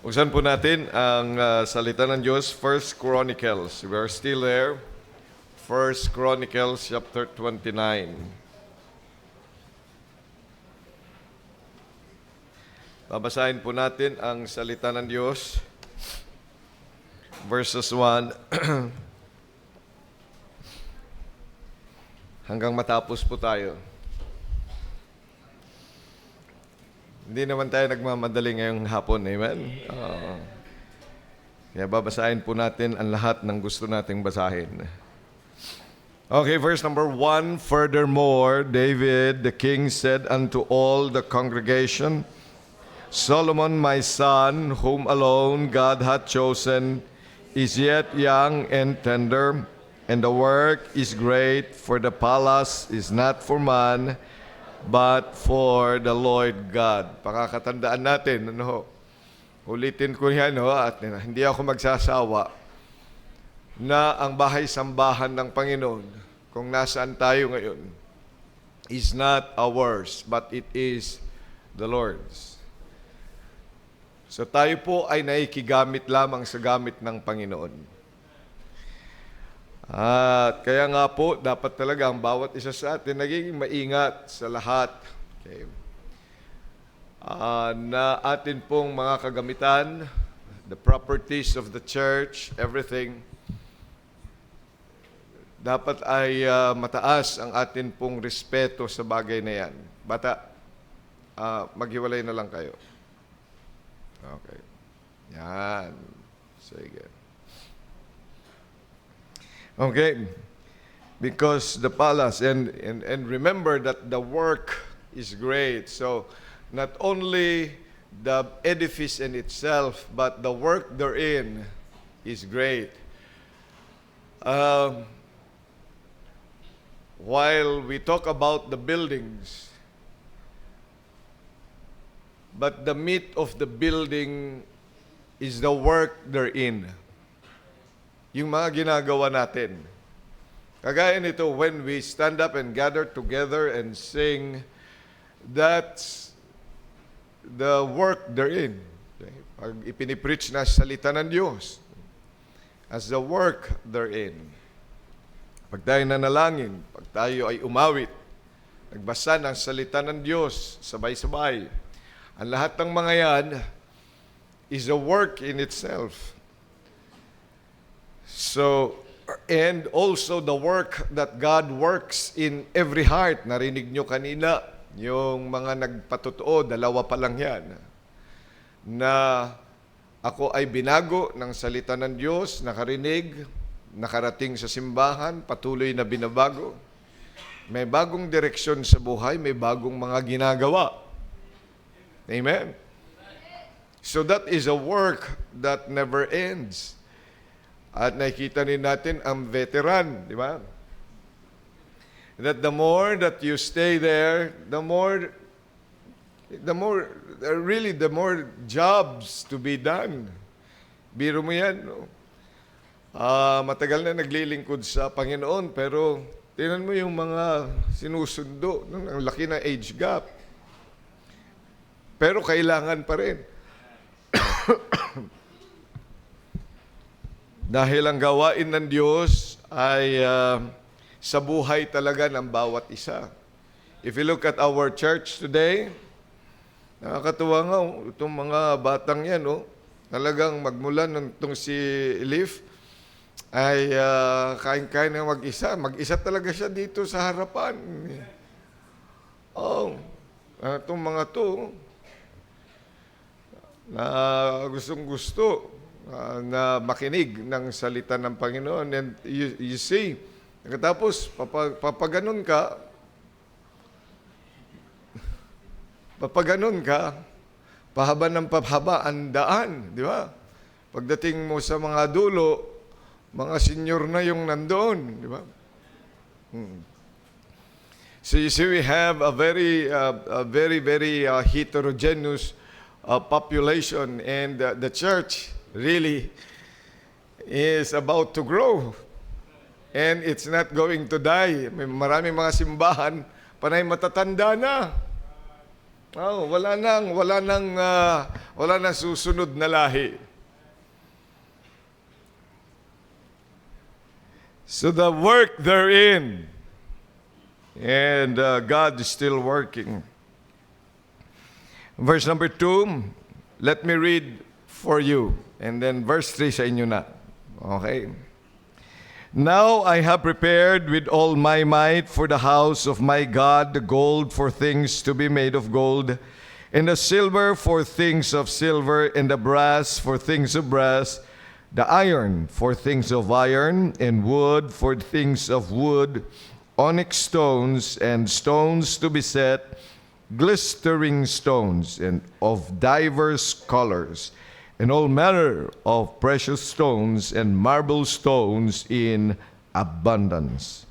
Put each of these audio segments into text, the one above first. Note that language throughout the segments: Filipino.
Buksan po natin ang salita ng Diyos, First Chronicles. We are still there. First Chronicles chapter 29. Babasahin po natin ang salita ng Diyos. Verses 1 hanggang matapos po tayo. Hindi naman tayo nagmamadali ngayong hapon, amen? Kaya babasahin po natin ang lahat ng gusto nating basahin. Okay, verse number 1. Furthermore, David the king said unto all the congregation, Solomon my son, whom alone God hath chosen, is yet young and tender, and the work is great, for the palace is not for man, but for the Lord God. Pakakatandaan natin, ulitin ko yan, at hindi ako magsasawa na ang bahay-sambahan ng Panginoon, kung nasaan tayo ngayon, is not ours, but it is the Lord's. So tayo po ay naikigamit lamang sa gamit ng Panginoon. At kaya nga po, dapat talaga ang bawat isa sa atin nagiging maingat sa lahat. Okay. Na atin pong mga kagamitan, the properties of the church, everything, dapat ay mataas ang atin pong respeto sa bagay na yan. Bata, maghiwalay na lang kayo. Okay. Yan. Sige. Okay, because the palace, and remember that the work is great. So, not only the edifice in itself, but the work therein is great. While we talk about the buildings, but the meat of the building is the work therein. Yung mga ginagawa natin. Kagaya nito, when we stand up and gather together and sing, that's the work therein. Pag ipinipreach na salita ng Diyos, as the work therein. Pag tayo nanalangin, pag tayo ay umawit, nagbasa ng salita ng Diyos, sabay-sabay, ang lahat ng mga yan is a work in itself. So, and also the work that God works in every heart. Narinig nyo kanina, yung mga nagpatotoo, dalawa pa lang yan, na ako ay binago ng salita ng Diyos, nakarinig, nakarating sa simbahan, patuloy na binabago. May bagong direksyon sa buhay, may bagong mga ginagawa. Amen? So that is a work that never ends. At nakikita rin natin ang veteran, di ba? That the more that you stay there, the more jobs to be done. Biro mo yan, no? Matagal na naglilingkod sa Panginoon, pero tingnan mo yung mga sinusundo, ang laki ng age gap. Pero kailangan pa rin. Dahil ang gawain ng Diyos ay sa buhay talaga ng bawat isa. If you look at our church today, nakakatuwa nga, itong mga batang yan, talagang magmula nung si Leaf, ay kain-kain na mag-isa. Mag-isa talaga siya dito sa harapan. Itong mga to, na gustong-gusto, na makinig ng salita ng Panginoon. And you see, tapos papaganon ka, pahaba ng pahaba ang daan, di ba? Pagdating mo sa mga dulo, mga senior na yung nandoon, di ba? So you see, we have a very heterogeneous population, and the church really is about to grow. And it's not going to die. May maraming mga simbahan, panay matatanda na. Oh, wala nang susunod na lahi. So the work therein, and God is still working. Verse number 2, let me read for you. And then verse 3 sa inyo na. Okay. Now I have prepared with all my might for the house of my God the gold for things to be made of gold, and the silver for things of silver, and the brass for things of brass, the iron for things of iron, and wood for things of wood, onyx stones and stones to be set, glistering stones and of divers colors, and all manner of precious stones and marble stones in abundance.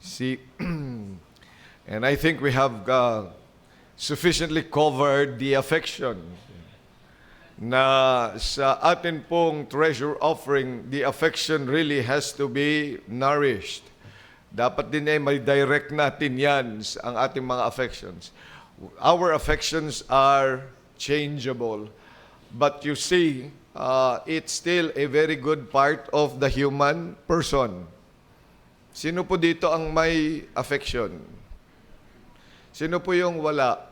See, and I think we have sufficiently covered the affection na sa atin pong treasure offering, the affection really has to be nourished. Dapat din ay may direct natin yan sa ang ating mga affections. Our affections are changeable. But you see, it's still a very good part of the human person. Sino po dito ang may affection? Sino po yung wala?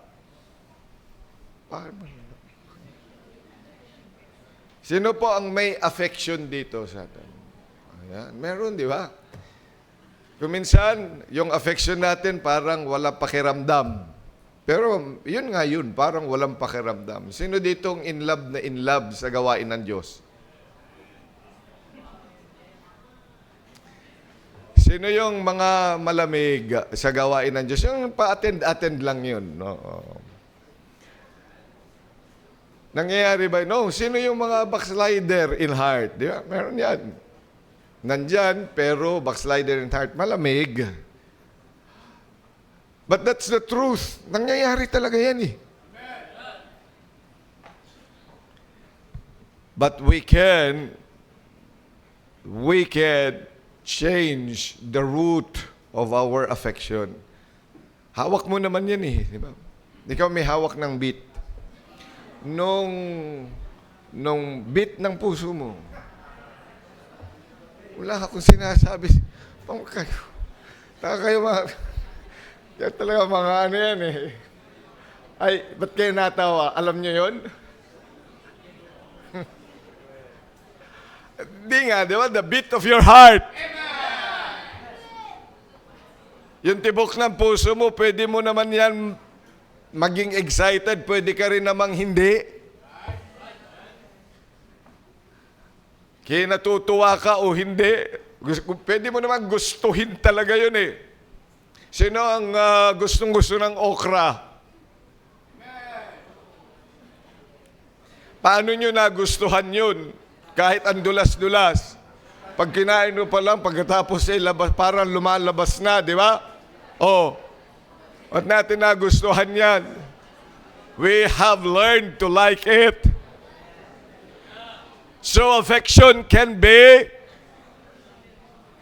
Sino po ang may affection dito sa atin? Ayan, meron, di ba? Kuminsan, yung affection natin parang walang pakiramdam. Pero yun nga yun, parang walang pakiramdam. Sino ditong in love sa gawain ng Diyos? Sino yung mga malamig sa gawain ng Diyos? Yung pa-attend lang yun. No? Nangyayari ba? No. Sino yung mga backslider in heart? Di ba? Meron yan. Nandyan, pero backslider in heart, malamig. But that's the truth. Nangyayari talaga yan eh. But we can change the root of our affection. Hawak mo naman yan eh, di ba? Ikaw may hawak ng beat. Nung beat ng puso mo, wala akong sinasabi. Pang kayo. Taka kayo mga, kaya talaga mga ano yan eh. Ay, ba't kayo natawa? Alam nyo yun? Di nga, di ba? The beat of your heart. Yung tibok ng puso mo, pwede mo naman yan maging excited, pwede ka rin namang hindi. Kaya natutuwa ka o hindi, pwede mo naman gustuhin talaga yun eh. Sino ang gustong-gusto ng okra? Paano nyo nagustuhan yun? Kahit ang dulas-dulas. Pag kinain mo pa lang, pagkatapos ay parang lumalabas na, di ba? Oh, at natin nagustuhan yan. We have learned to like it. So affection can be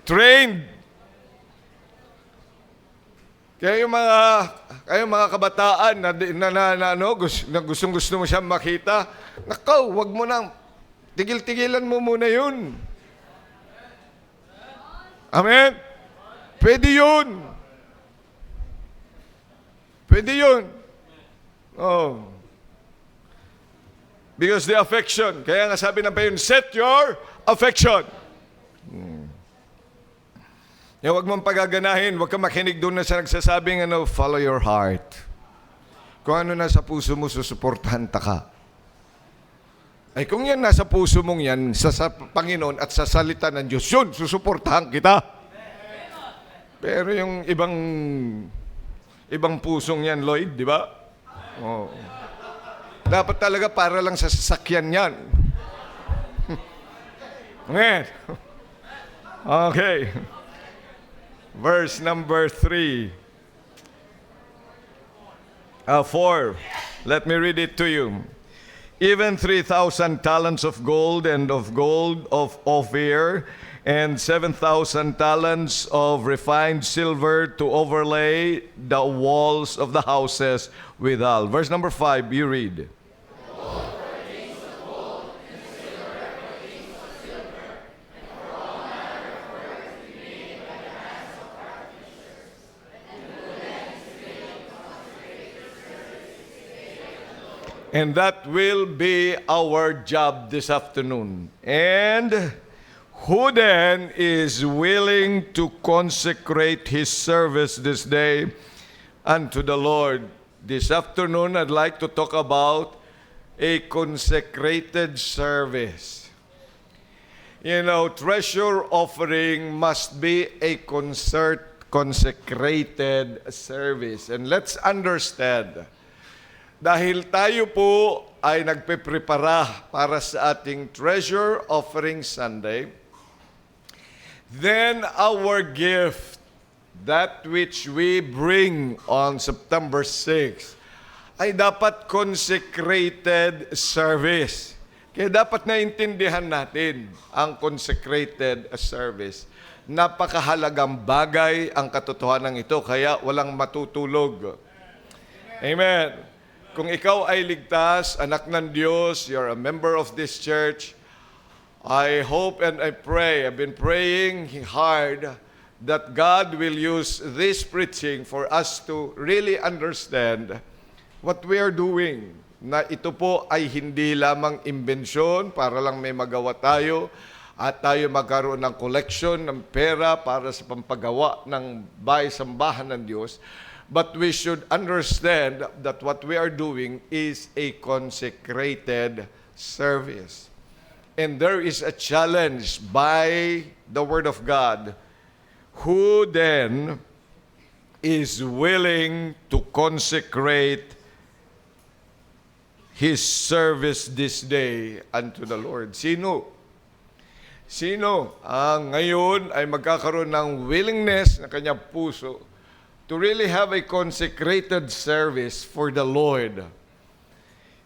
trained. Kaya yung mga kabataan na gustong-gusto mo siyang makita, nakaw, wag mo nang tigil-tigilan mo muna yun. Amen? Pwede yun. Pwede yun. Oh. Because the affection, kaya nga sabi ng payon, set your affection. Yung wag mong pagaganahin, wag kang makinig doon na sa nagsasabing, follow your heart. Kung ano nasa puso mo, susuportahan ka. Ay kung yan nasa puso mong yan, sa Panginoon at sa salita ng Diyos, yun, susuportahan kita. Pero yung ibang pusong yan, Lloyd, di ba? Oh. Dapat talaga para lang sa sasakyan yan. Amen. Okay. Verse number 3. 4. Let me read it to you. Even 3,000 talents of gold of Ophir, and 7,000 talents of refined silver to overlay the walls of the houses withal. Verse number 5, you read. And that will be our job this afternoon. And who then is willing to consecrate his service this day unto the Lord? This afternoon, I'd like to talk about a consecrated service. You know, treasure offering must be a consecrated service. And let's understand, dahil tayo po ay nagpe-prepara para sa ating Treasure Offering Sunday, then our gift, that which we bring on September 6, ay dapat consecrated service. Kaya dapat naintindihan natin ang consecrated service. Napakahalagang bagay ang katotohanan ito, kaya walang matutulog. Amen. Kung ikaw ay ligtas, anak ng Diyos, you're a member of this church, I hope and I pray, I've been praying hard that God will use this preaching for us to really understand what we are doing. Na ito po ay hindi lamang imbensyon para lang may magawa tayo at tayo magkaroon ng collection ng pera para sa pampagawa ng bahay-sambahan ng Diyos. But we should understand that what we are doing is a consecrated service. And there is a challenge by the Word of God. Who then is willing to consecrate his service this day unto the Lord? Sino? Sino ang ngayon ay magkakaroon ng willingness na kanyang puso to really have a consecrated service for the Lord?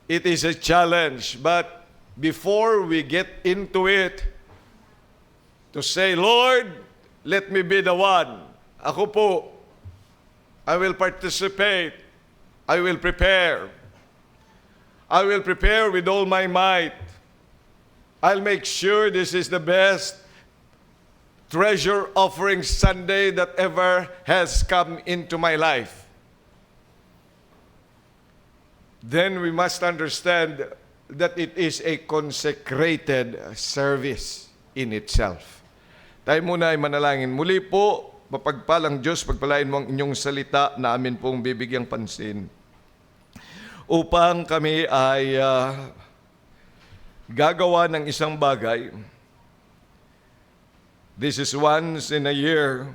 It is a challenge, but before we get into it, to say, Lord, let me be the one. Ako po, I will participate. I will prepare. I will prepare with all my might. I'll make sure this is the best Treasure Offering Sunday that ever has come into my life. Then we must understand that it is a consecrated service in itself. Tayo muna ay manalangin. Muli po, mapagpalang Diyos, pagpalain mo ang inyong salita na amin pong bibigyang pansin. Upang kami ay gagawa ng isang bagay. This is once in a year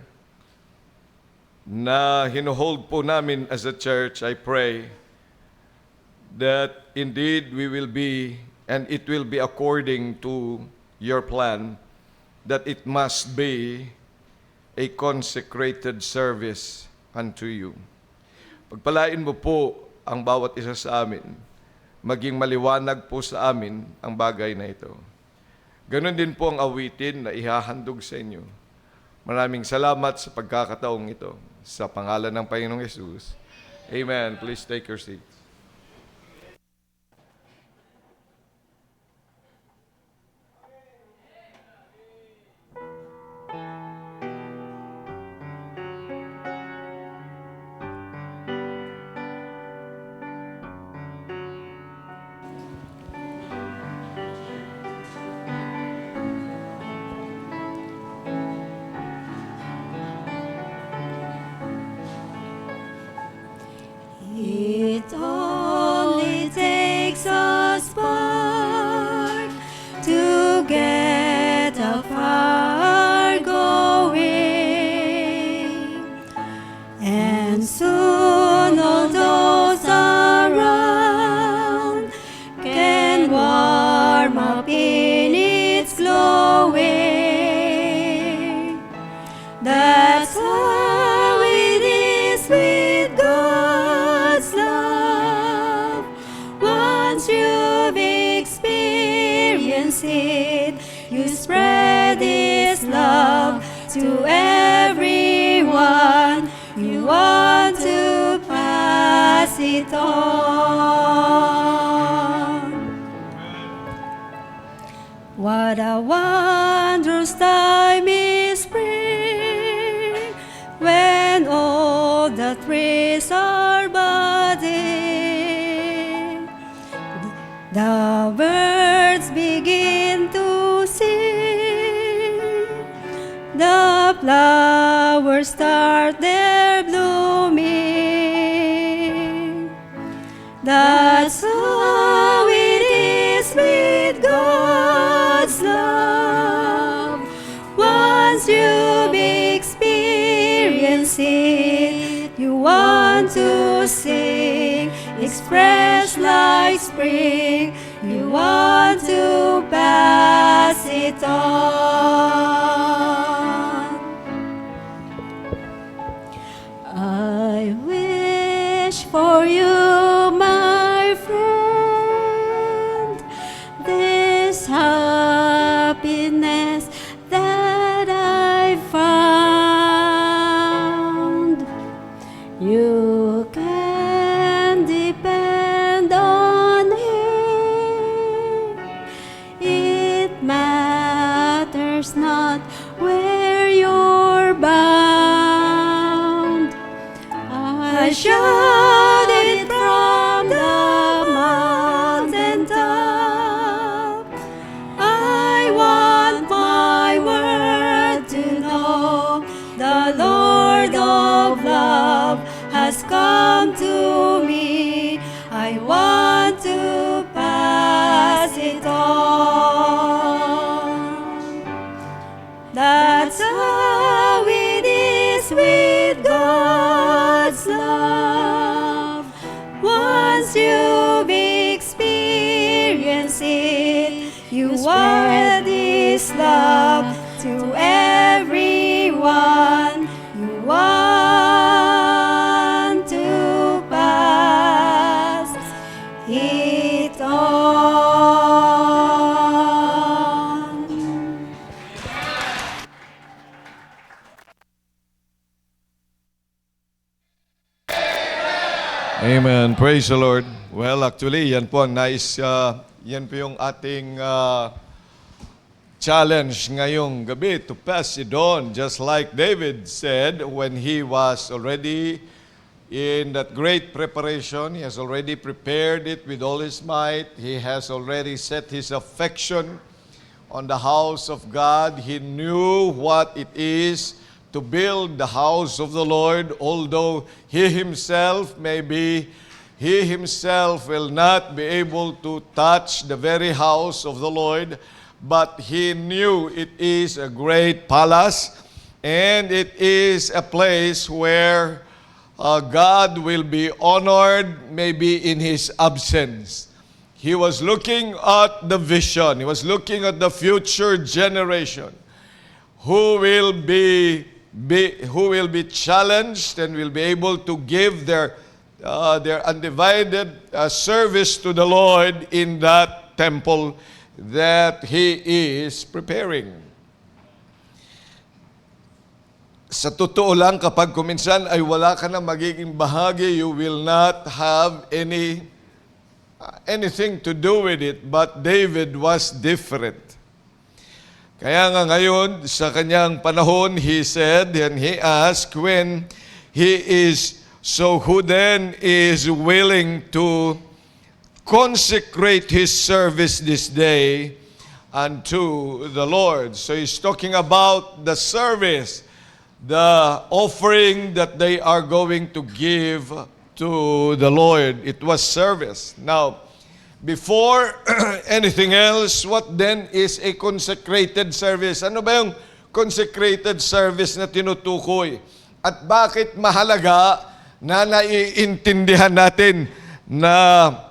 na hinuhold po namin as a church. I pray that indeed we will be, and it will be according to your plan, that it must be a consecrated service unto you. Pagpalain mo po ang bawat isa sa amin, maging maliwanag po sa amin ang bagay na ito. Ganon din po ang awitin na ihahandog sa inyo. Maraming salamat sa pagkakataong ito. Sa pangalan ng Panginoong Yesus. Amen. Please take your seats. It only takes a spark to get a fire going, and soon all those around can warm up in its glowing. That's how it is with God's love. experience it. You spread His love to everyone. You want to pass it on. What a wondrous time is spring, when all the trees are budding. The birds begin to sing, the flowers start their blooming. That's how it is with God's love. Once you've experienced it, you want to sing, express like spring. You want to pass it on. I wish for you, my friend, this happiness that I found. You can depend on Him. It matters not where you're bound. I shout it from the mountain top. I want my world to know the Lord of love has come to me. I want to pass it on. That's how it is with God's love. Once you've experienced it, you spread His love to everyone. You want to pass it on. Amen. Praise the Lord. Well, actually, yan po ang yan po yung ating challenge ngayong gabi, to pass it on. Just like David said when he was already in that great preparation, he has already prepared it with all his might. He has already set his affection on the house of God. He knew what it is to build the house of the Lord, although he himself will not be able to touch the very house of the Lord, but he knew it is a great palace, and it is a place where God will be honored maybe in his absence. He was looking at the vision. He was looking at the future generation who will be challenged and will be able to give their undivided service to the Lord in that temple that He is preparing. Sa totoo lang, kapag kuminsan ay wala ka na magiging bahagi, you will not have anything to do with it. But David was different. Kaya nga ngayon, sa kanyang panahon, he said, and he asked when he is, so who then is willing to consecrate his service this day unto the Lord? So he's talking about the service, the offering that they are going to give to the Lord. It was service. Now, before anything else, what then is a consecrated service? Ano ba yung consecrated service na tinutukoy? At bakit mahalaga na naiintindihan natin na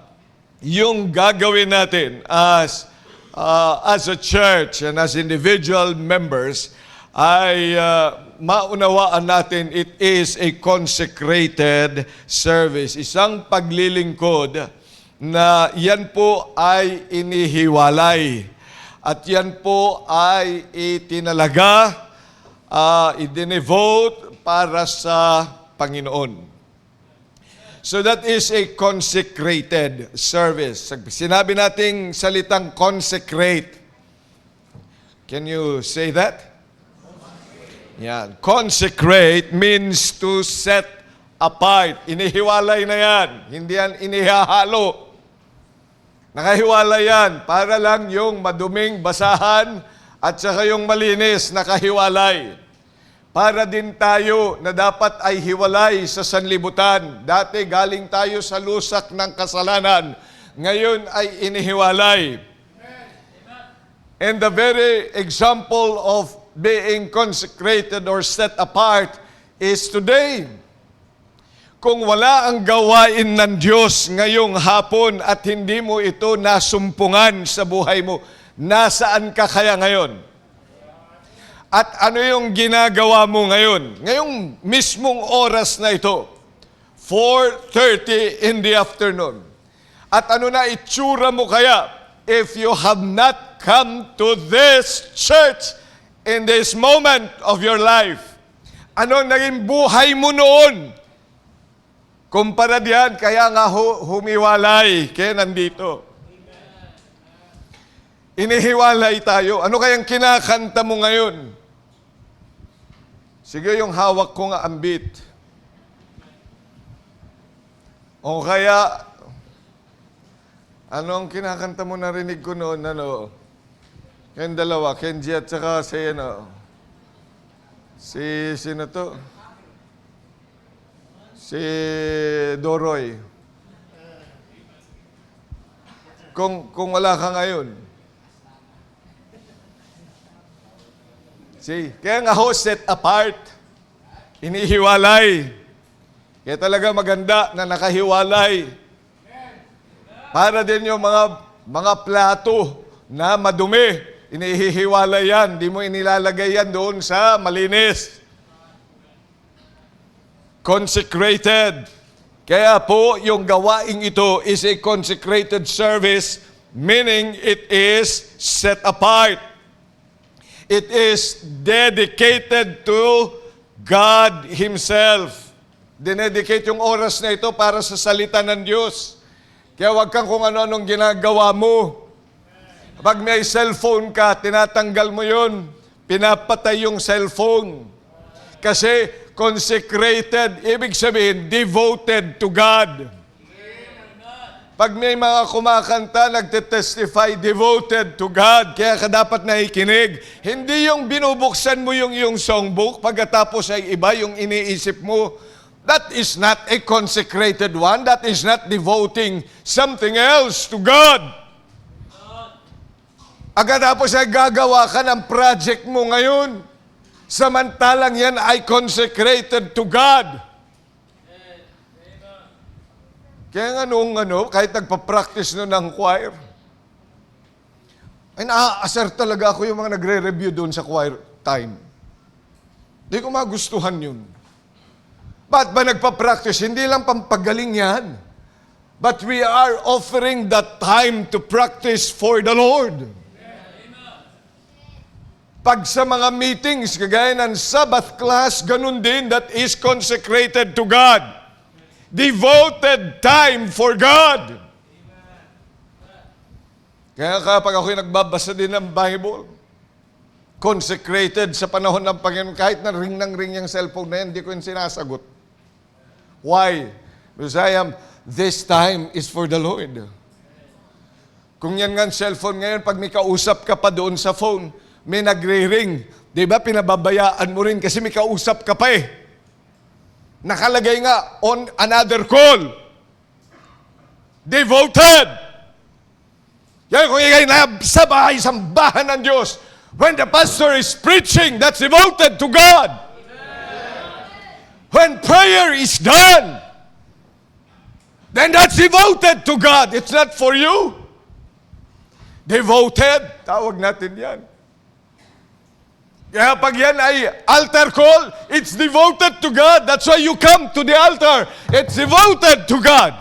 yung gagawin natin as a church and as individual members ay maunawaan natin it is a consecrated service. Isang paglilingkod na yan po ay inihiwalay. At yan po ay itinalaga, i-devote para sa Panginoon. So that is a consecrated service. Sinabi nating salitang consecrate. Can you say that? Yan. Consecrate means to set apart. Inihiwalay na yan. Hindi yan inihahalo. Nakahiwalay yan. Para lang yung maduming basahan at saka yung malinis nakahiwalay. Para din tayo na dapat ay hiwalay sa sanlibutan. Dati galing tayo sa lusak ng kasalanan. Ngayon ay inihiwalay. And the very example of being consecrated or set apart is today. Kung wala ang gawain ng Diyos ngayong hapon at hindi mo ito nasumpungan sa buhay mo, nasaan ka kaya ngayon? At ano yung ginagawa mo ngayon? Ngayong mismong oras na ito, 4:30 in the afternoon. At ano na itsura mo kaya if you have not come to this church in this moment of your life? Ano naging buhay mo noon? Kumpara diyan, kaya nga humiwalay, kaya nandito. Inihiwalay tayo. Ano kayang kinakanta mo ngayon? Sige, yung hawak ko nga ang beat. O kaya, ano ang kinakanta mo, narinig ko noon, ano? Kayong dalawa, Kenji at saka sino to? Si Doroy. Kung wala ka ngayon. Kaya nga set apart. Inihiwalay. Kaya talaga maganda na nakahiwalay. Para din yung mga plato na madumi. Inihiwalay yan. Di mo inilalagay yan doon sa malinis. Consecrated. Kaya po, yung gawaing ito is a consecrated service, meaning it is set apart. It is dedicated to God Himself. Dinedicate yung oras na ito para sa salita ng Diyos. Kaya wag kang kung ano-anong ginagawa mo. Pag may cellphone ka, tinatanggal mo yun. Pinapatay yung cellphone. Kasi consecrated, ibig sabihin, devoted to God. Pag may mga kumakanta, nagtetestify, devoted to God. Kaya ka dapat nakikinig. Hindi yung binubuksan mo yung iyong songbook, pagkatapos ay iba yung iniisip mo. That is not a consecrated one. That is not devoting something else to God. Pagkatapos ay gagawa ka ng project mo ngayon. Samantalang yan ay consecrated to God. Kaya nga kahit nagpa-practice ng choir, ay naaasar talaga ako yung mga nagre-review doon sa choir time. Hindi ko magustuhan yun. Ba't ba nagpa-practice? Hindi lang pampagaling yan. But we are offering that time to practice for the Lord. Pag sa mga meetings, kagaya ng Sabbath class, ganun din, that is consecrated to God. Devoted time for God. Kaya kapag ako'y nagbabasa din ng Bible, consecrated sa panahon ng Panginoon, kahit na ring ng ring yung cellphone na yan, hindi ko yung sinasagot. Why? Because this time is for the Lord. Kung yan nga cellphone ngayon, pag may kausap ka pa doon sa phone, may nagre-ring. Di ba, pinababayaan mo rin kasi may kausap ka pa eh. Nakalagay nga, on another call. Devoted. Yan kung ikay sa bahay, sambahan ng Diyos. When the pastor is preaching, that's devoted to God. When prayer is done, then that's devoted to God. It's not for you. Devoted, tawag natin yan. Kaya pag yan ay altar call, it's devoted to God. That's why you come to the altar. It's devoted to God.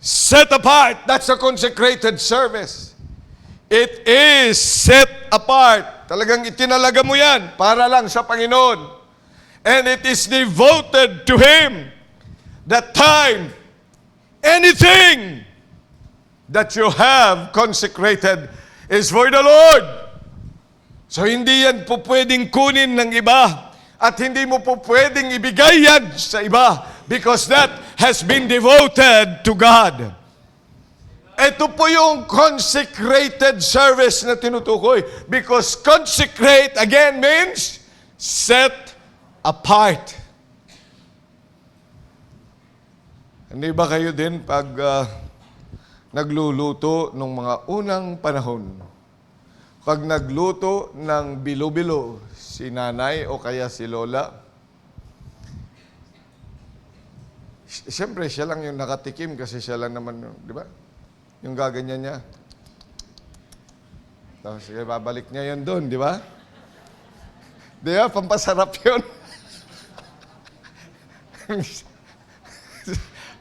Set apart. That's a consecrated service. It is set apart. Talagang itinalaga mo yan para lang sa Panginoon. And it is devoted to Him. That time, anything that you have consecrated is for the Lord. So hindi yan po pwedeng kunin ng iba at hindi mo po pwedeng ibigay yan sa iba because that has been devoted to God. Ito po yung consecrated service na tinutukoy because consecrate again means set apart. Hindi ba kayo din pag nagluluto ng mga unang panahon? Pag nagluto ng bilo-bilo, si nanay o kaya si lola, siyempre siya lang yung nakatikim kasi siya lang naman, di ba? Yung gaganyan niya. Tapos babalik niya yun doon, di ba? Di ba? Pampasarap yun.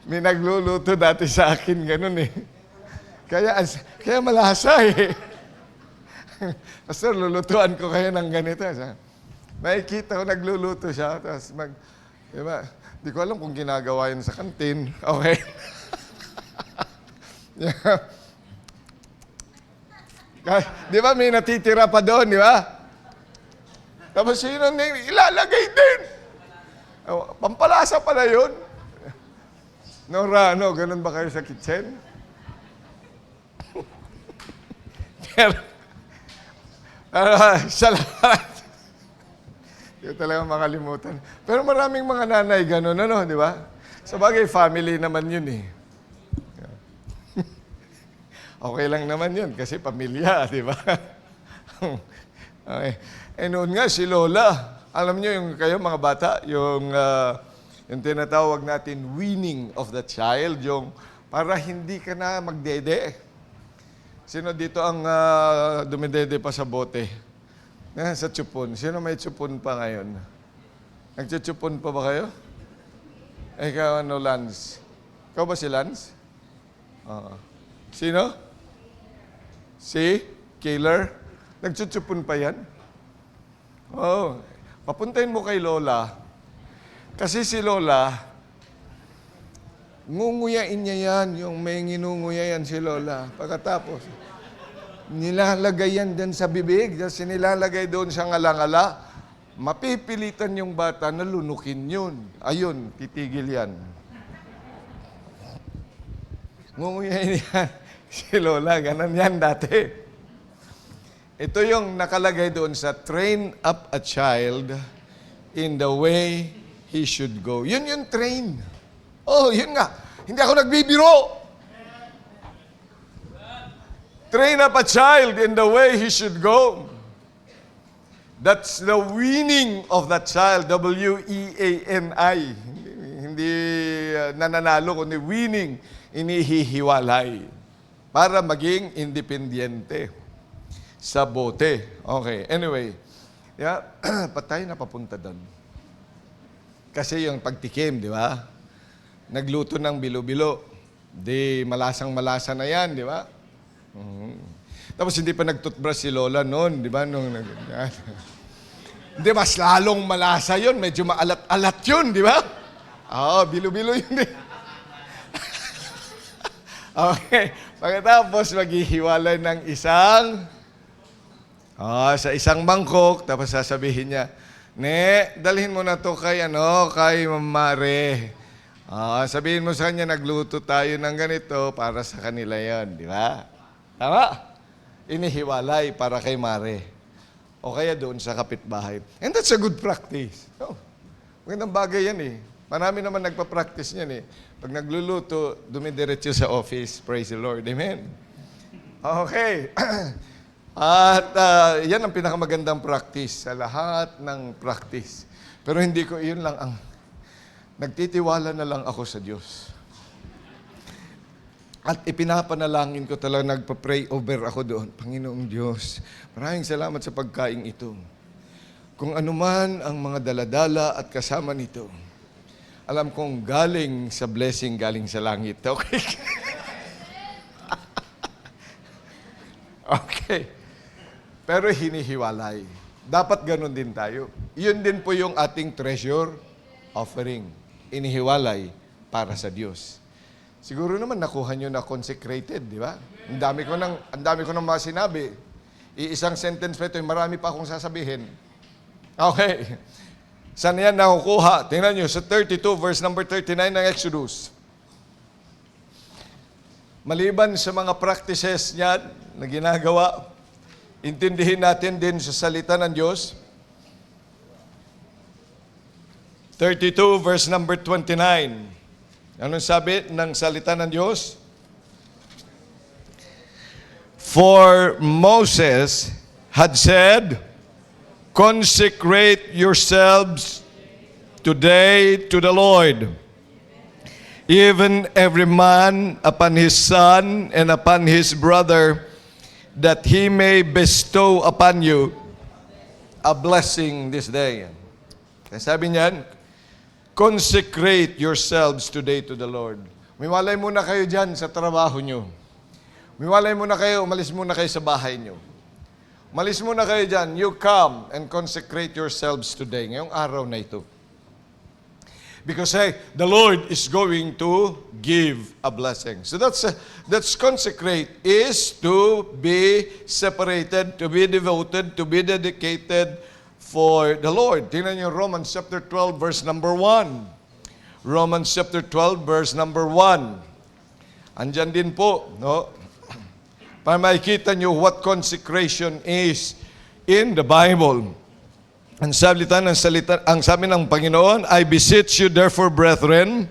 May nagluluto dati sa akin, ganun eh. Kaya malasa eh. Pastor, lulutuan ko kayo ng ganito. Nakikita ko nagluluto siya, tapos diba? Di ko alam kung ginagawa yun sa kantin. Okay. Yeah. Di ba may natitira pa doon, di ba? Tapos yun ang ilalagay din. Pampalasa pala yun. Nora, ganun ba kayo sa kitchen? Pero, salamat. Hindi ko talaga makalimutan. Pero maraming mga nanay ganun, di ba? Sa bagay, family naman yun eh. Okay lang naman yun, kasi pamilya, di ba? Okay. Eh noon nga, si Lola, alam niyo yung kayo mga bata, yung tinatawag natin weaning of the child, yung para hindi ka na magdede. Sino dito ang dumidede pa sa bote? Sa tsupon. Sino may tsupon pa ngayon? Nagtsutsupon pa ba kayo? Ikaw, Lance? Ikaw ba si Lance? Sino? Si Killer? Nagtsutsupon pa yan? Oo. Papuntahin mo kay Lola. Kasi si Lola, ngunguyain niya yan, yung may nginunguya yan si Lola. Pagkatapos, nilalagay yan din sa bibig, kasi nilalagay doon sa ngalangala, mapipilitan yung bata na lunukin yun. Ayun, titigil yan. Ngunguyain yan si Lola, ganun yan dati. Ito yung nakalagay doon sa train up a child in the way he should go. Yun yung train. Oh, yun nga. Hindi ako nagbibiro. Train up a child in the way he should go. That's the weaning of that child. W-E-A-N-I. Hindi nananalo, kundi weaning. Inihihiwalay. Para maging independiente. Sa bote. Okay, anyway. Yeah, patay na papunta doon. Kasi yung pagtikim, di ba? Nagluto ng bilo-bilo. Di malasang-malasa na yan, di ba? Tapos hindi pa nagtutbrush si Lola noon, di ba? Hindi, mas lalong malasa yun. Medyo maalat-alat yun, di ba? Bilo-bilo yun eh. Okay. Pagkatapos maghihiwalay ng sa isang mangkok, tapos sasabihin niya, dalhin mo na to kay Mamare. Sabihin mo sa kanya, nagluto tayo ng ganito para sa kanila yon, di ba? Tama? Inihiwalay para kay Mare. O kaya doon sa kapitbahay. And that's a good practice. Magandang bagay yan eh. Marami naman nagpa-practice niyan eh. Pag nagluluto, dumidiretso sa office. Praise the Lord. Amen. Okay. At yan ang pinakamagandang practice sa lahat ng practice. Pero hindi ko, yun lang ang, nagtitiwala na lang ako sa Diyos. At ipinapanalangin ko talaga, nagpa-pray over ako doon. Panginoong Diyos, maraming salamat sa pagkain ito. Kung anuman ang mga daladala at kasama nito, alam kong galing sa blessing, galing sa langit. Okay? Okay. Pero hinihiwalay. Dapat ganun din tayo. Yun din po yung ating treasure offering. Inihiwalay para sa Diyos. Siguro naman nakuha nyo na consecrated, di ba? Ang dami ko nang mga sinabi. Iisang sentence pa ito, marami pa akong sasabihin. Okay. Saan yan nakukuha? Tingnan nyo, sa 32, verse number 39 ng Exodus. Maliban sa mga practices niyan na ginagawa, intindihin natin din sa salita ng Diyos. 32, verse number 29. Anong sabi ng salita ng Diyos? For Moses had said, consecrate yourselves today to the Lord, even every man upon his son and upon his brother, that he may bestow upon you a blessing this day. Kaya sabi niyan, consecrate yourselves today to the Lord. Umiwalay muna kayo dyan sa trabaho nyo. Umiwalay muna kayo, umalis muna kayo sa bahay nyo. Umalis muna kayo dyan. You come and consecrate yourselves today, ngayong araw na ito. Because the Lord is going to give a blessing. So that's consecrate, is to be separated, to be devoted, to be dedicated for the Lord. Tingnan niyo Romans chapter 12 verse number 1. Romans chapter 12 verse number 1. Andyan din po, no? Para makikita niyo what consecration is in the Bible. Ang sabi ng Panginoon, I beseech you therefore, brethren,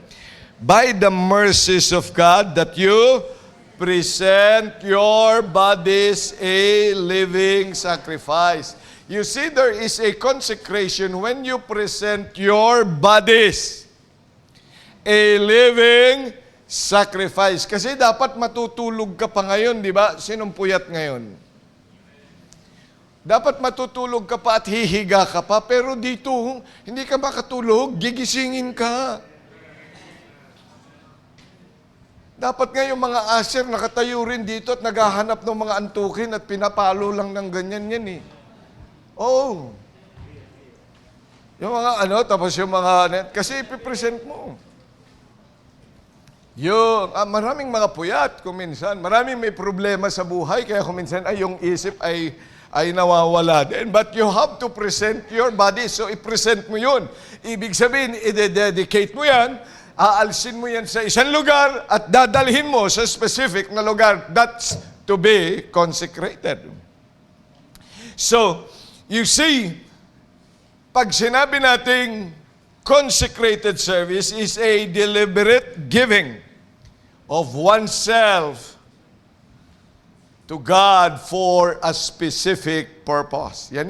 by the mercies of God, that you present your bodies a living sacrifice. You see, there is a consecration when you present your bodies a living sacrifice. Kasi dapat matutulog ka pa ngayon, di ba? Sinong puyat ngayon? Dapat matutulog ka pa at hihiga ka pa, pero dito, hindi ka makatulog, gigisingin ka. Dapat nga yung mga aser nakatayo rin dito at naghahanap ng mga antukin at pinapalo lang ng ganyan yan eh. Oh. Yung mga tapos yung mga, kasi ipipresent mo. Maraming mga puyat kuminsan, maraming may problema sa buhay, kaya kuminsan yung isip ay nawawala din. But you have to present your body. So, i-present mo yun. Ibig sabihin, i-dedicate mo yan, aalsin mo yan sa isang lugar, at dadalhin mo sa specific na lugar. That's to be consecrated. So, you see, pag sinabi nating consecrated service is a deliberate giving of oneself to God for a specific purpose. Yan.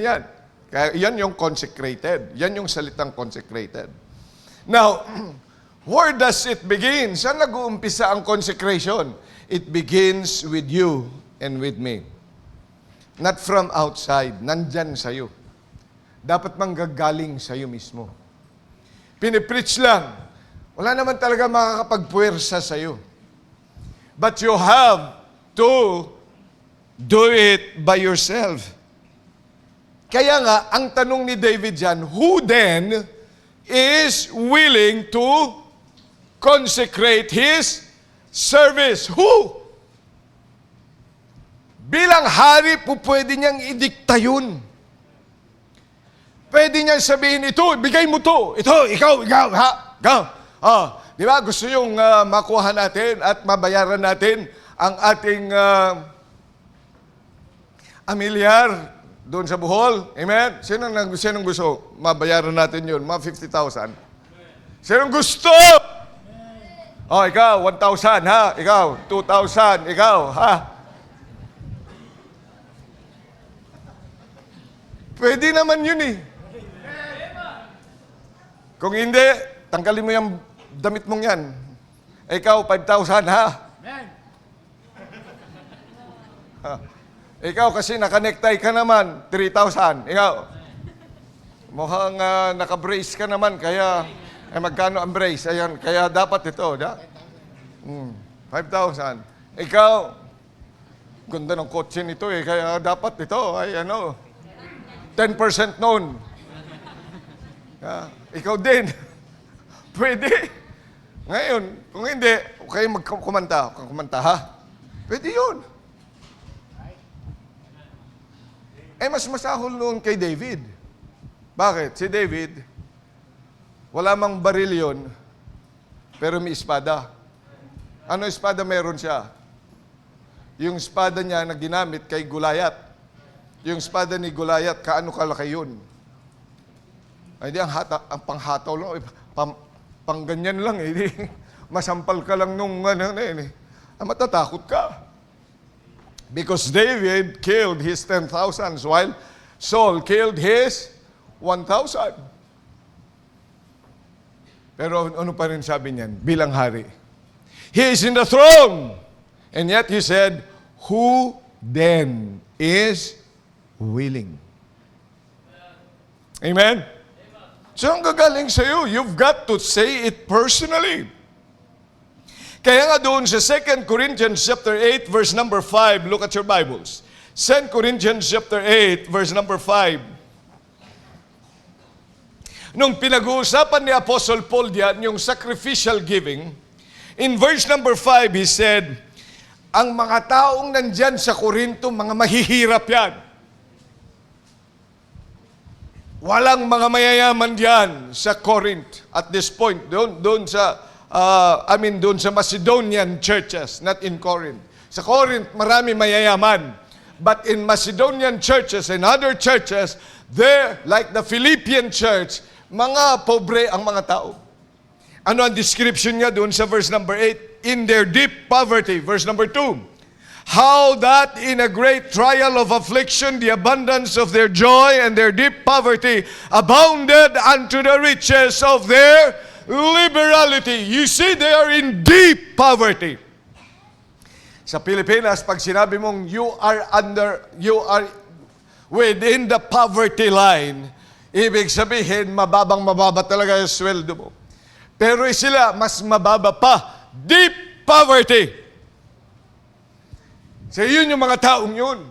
Kaya yan yung consecrated. Yan yung salitang consecrated. Now, where does it begin? Saan nag-uumpisa ang consecration? It begins with you and with me. Not from outside. Nandyan sa'yo. Dapat manggagaling sa'yo mismo. Pinipreach lang. Wala naman talaga makakapagpuwersa sa'yo. But you have to do it by yourself. Kaya nga, ang tanong ni David dyan, who then is willing to consecrate his service? Who? Bilang hari po pwede niyang idikta yun. Pwede niyang sabihin, ito, bigay mo to. Ito, ikaw, ha? Ikaw. Di ba? Gusto yung makuha natin at mabayaran natin ang ating amilyar doon sa Bohol. Amen? Sinong gusto? Mabayaran natin yun. Mga 50,000. Sinong gusto? Ikaw, 1,000, ha? Ikaw, 2,000, ikaw, ha? Pwede naman yun eh. Kung hindi, tanggalin mo yung damit mong yan. Ikaw, 5,000, ha? Ikaw kasi naka-necktie ka naman, 3,000. Ikaw, mukhang naka-brace ka naman, kaya magkano ang brace? Ayan, kaya dapat ito, 5,000. Ikaw, ganda ng kotse nito eh, kaya dapat ito ay 10% noon. Ikaw din. Pwede. Ngayon, kung hindi, kayo kumanta ha? Pwede yun. Mas masahol noon kay David. Bakit? Si David, wala mang baril yun, pero may espada. Ano espada meron siya? Yung espada niya na ginamit kay Goliath. Yung espada ni Goliath, kaano kalaki yun? Ay di, ang panghataw lang, pang ganyan lang eh. Masampal ka lang nung matatakot ka. Because David killed his 10,000 while Saul killed his 1,000. Pero ano pa rin sabi niyan bilang hari? He is in the throne. And yet he said, who then is willing? Amen? So ang gagaling sa iyo, you've got to say it personally. Kaya nga doon sa 2 Corinthians chapter 8 verse number 5, look at your Bibles. 2 Corinthians chapter 8 verse number 5. Nung pinag-uusapan ni Apostle Paul diyan yung sacrificial giving, in verse number 5 he said, ang mga taong nandyan sa Corinto, mga mahihirap yan. Walang mga mayayaman diyan sa Corinth at this point, doon sa doon sa Macedonian churches, not in Corinth. Sa Corinth, marami mayayaman. But in Macedonian churches and other churches, there, like the Philippian church, mga pobre ang mga tao. Ano ang description niya doon sa verse number 8? In their deep poverty, verse number 2. How that in a great trial of affliction, the abundance of their joy and their deep poverty abounded unto the riches of their liberality. You see, they are in deep poverty. Sa Pilipinas, pag sinabi mong you are within the poverty line, ibig sabihin, mababa talaga yung sweldo mo. Pero sila, mas mababa pa. Deep poverty. So yun yung mga taong yun.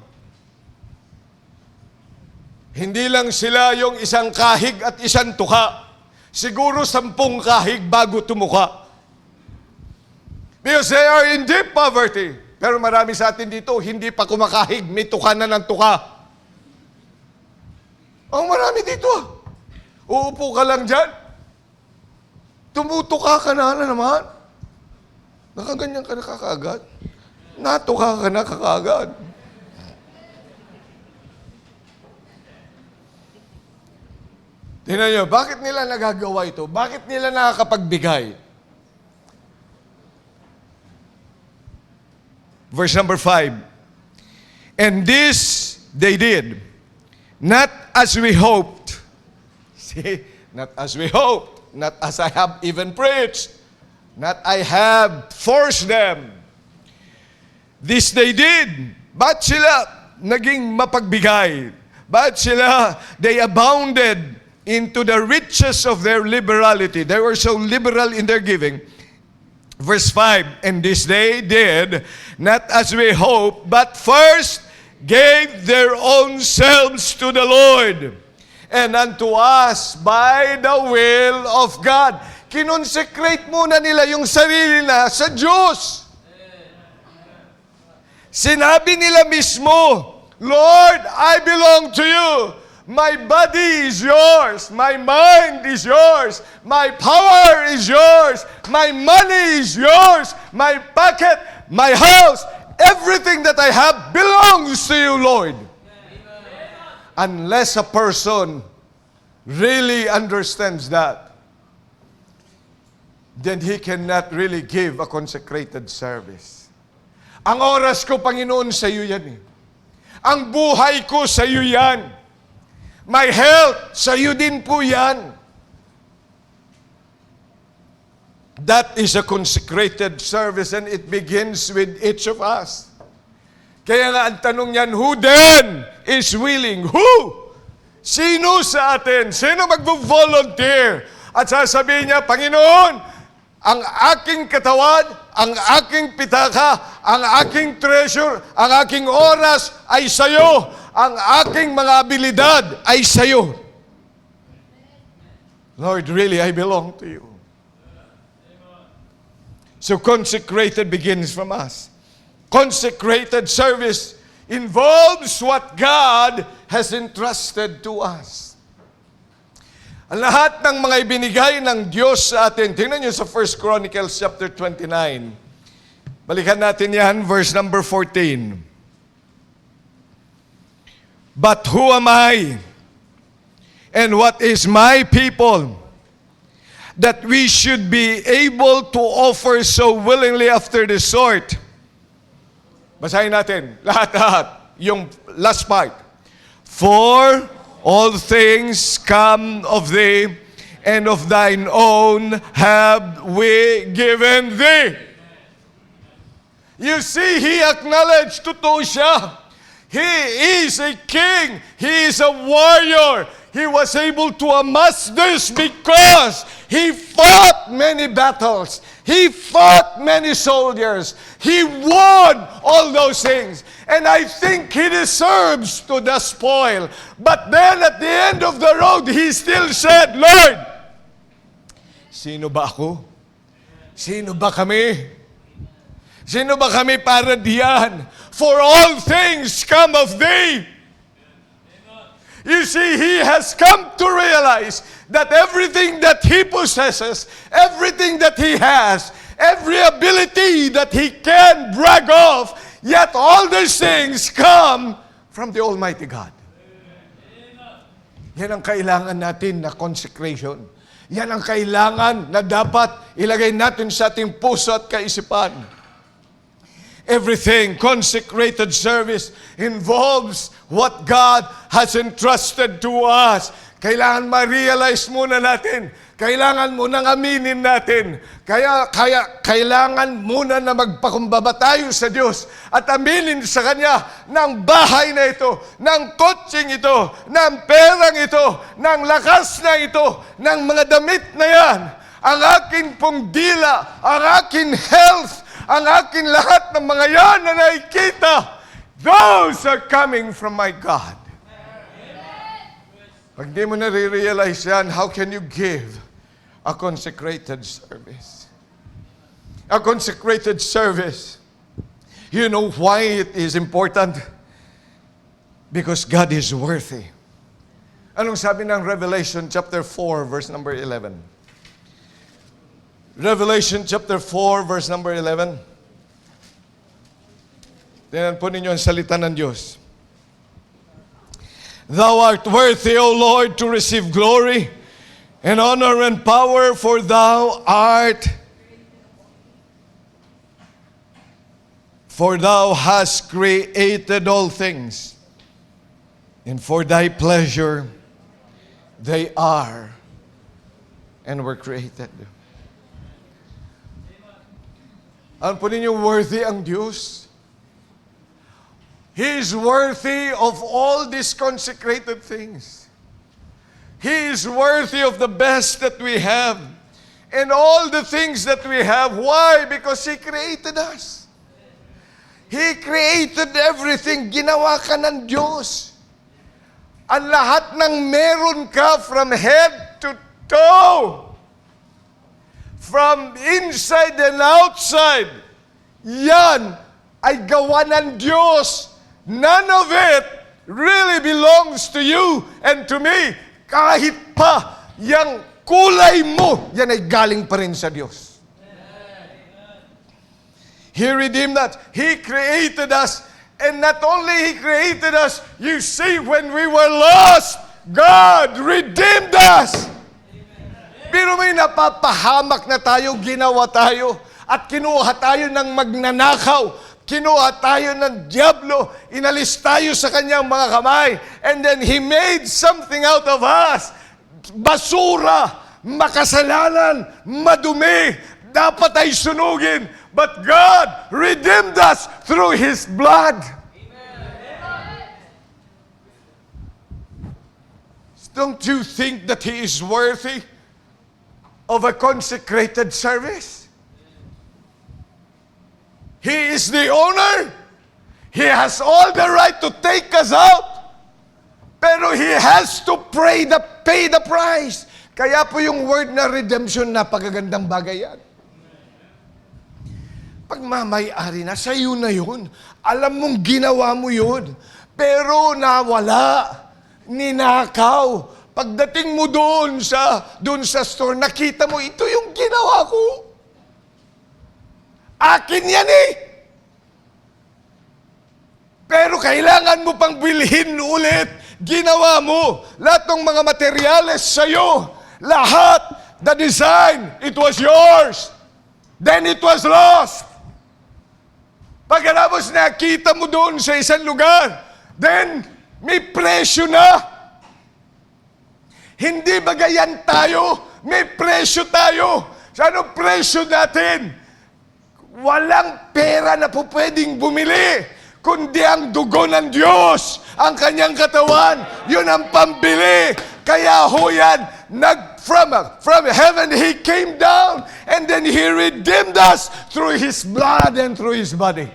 Hindi lang sila yung isang kahig at isang tuka. Siguro 10 kahig bago tumuka. Because they are in deep poverty. Pero marami sa atin dito, hindi pa kumakahig, may tuka na ng tuka. Ang marami dito. Uupo ka lang dyan. Tumutuka ka na naman. Nakaganyan ka na kakaagad. Natuka ka na kakaagad. Tingnan nyo, bakit nila nagagawa ito? Bakit nila nakakapagbigay? Verse number 5. And this they did, not as we hoped. See, not as we hoped, not as I have even preached, not I have forced them. This they did. Ba't sila naging mapagbigay? Ba't sila, they abounded into the riches of their liberality. They were so liberal in their giving. Verse 5, and this they did, not as we hoped, but first gave their own selves to the Lord, and unto us by the will of God. Kinonsecrate muna nila yung sarili na sa Diyos. Sinabi nila mismo, Lord, I belong to you. My body is yours. My mind is yours. My power is yours. My money is yours. My pocket, my house, everything that I have belongs to you, Lord. Unless a person really understands that, then he cannot really give a consecrated service. Ang oras ko, Panginoon, sa iyo yan eh. Ang buhay ko, sa iyo yan. My health, sa iyo din po yan. That is a consecrated service and it begins with each of us. Kaya nga ang tanong niyan, who then is willing? Who? Sino sa atin? Sino mag-volunteer? At sasabihin niya, Panginoon, ang aking katawan, ang aking pitaka, ang aking treasure, ang aking oras ay sa'yo. Ang aking mga abilidad ay sa'yo. Lord, really, I belong to you. So consecrated begins from us. Consecrated service involves what God has entrusted to us. Ang lahat ng mga ibinigay ng Diyos sa atin. Tingnan niyo sa 1 Chronicles chapter 29. Balikan natin yan, verse number 14. But who am I? And what is my people? That we should be able to offer so willingly after the sort. Basahin natin, lahat-lahat. Yung last part. For all things come of thee, and of thine own have we given thee. You see, he acknowledged, totoo siya. He is a king. He is a warrior. He was able to amass this because he fought many battles. He fought many soldiers. He won all those things. And I think he deserves to the spoil. But then at the end of the road, he still said, Lord, sino ba ako? Sino ba kami? Sino ba kami para diyan? For all things come of thee. You see, he has come to realize that everything that he possesses, everything that he has, every ability that he can brag of, yet all these things come from the Almighty God. Yan ang kailangan natin na consecration. Yan ang kailangan na dapat ilagay natin sa ating puso at kaisipan. Everything, consecrated service, involves what God has entrusted to us. Kailangan ma-realize muna natin. Kailangan munang aminin natin. Kailangan muna na magpakumbaba tayo sa Diyos at aminin sa Kanya ng bahay na ito, ng kotseng ito, ng perang ito, ng lakas na ito, ng mga damit na yan. Ang aking pong dila, ang aking health, ang aking lahat ng mga yan na nakikita, those are coming from my God. Pag di mo nare-realize yan, how can you give a consecrated service? A consecrated service. You know why it is important? Because God is worthy. Anong sabi ng Revelation chapter 4, verse number 11? Revelation chapter 4, verse number 11. Tingnan po ninyo ang salita ng Diyos. Thou art worthy, O Lord, to receive glory and honor and power, for thou hast created all things, and for thy pleasure they are and were created. Ano po ninyo, worthy ang Diyos? He is worthy of all these consecrated things. He is worthy of the best that we have. And all the things that we have. Why? Because He created us. He created everything. Ginawa ka ng Diyos. Ang lahat ng meron ka from head to toe. From inside and outside, yan ay gawa ng Diyos. None of it really belongs to you and to me. Kahit pa yung kulay mo, yan ay galing pa rin sa Diyos. He redeemed us. He created us. And not only He created us, you see, when we were lost, God redeemed us. Pero may napapahamak na tayo, ginawa tayo, at kinuha tayo ng magnanakaw, kinuha tayo ng diablo, inalis tayo sa kanyang mga kamay, and then He made something out of us. Basura, makasalanan, madumi, dapat ay sunugin, but God redeemed us through His blood. Don't you think that He is worthy? of a consecrated service. He is the owner. He has all the right to take us out. Pero He has to pay the price. Kaya po yung word na redemption, napakagandang bagay yan. Pagmamayari na, sa'yo na yun. Alam mong ginawa mo yun. Pero nawala. Ninakaw. Pagdating mo doon sa store, nakita mo, ito yung ginawa ko. Akin yan eh. Pero kailangan mo pang bilhin ulit. Ginawa mo. Lahat ng mga materyales sa'yo. Lahat. The design, it was yours. Then it was lost. Pagkatapos nakita mo doon sa isang lugar, then may presyo na. Hindi ba gayan tayo? May presyo tayo. Sa anong presyo natin? Walang pera na po pwedeng bumili, kundi ang dugo ng Diyos, ang kanyang katawan. Yun ang pambili. Kaya ho yan, from heaven He came down, and then He redeemed us through His blood and through His body.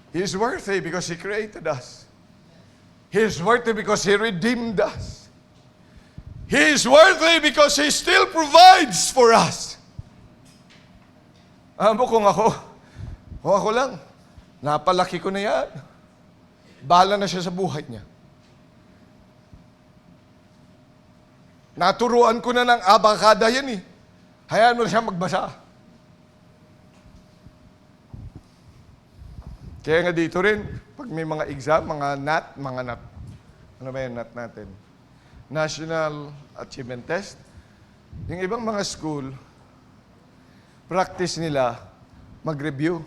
He's worthy because He created us. He's worthy because He redeemed us. He's worthy because He still provides for us. Alam mo, kung ako lang, napalaki ko na yan. Bahala na siya sa buhay niya. Naturuan ko na ng abakada yan eh. Hayaan mo na siya magbasa. Kaya nga dito rin, pag may mga exam, mga NAT, ano ba yung NAT natin? National Achievement Test. Yung ibang mga school, practice nila mag-review.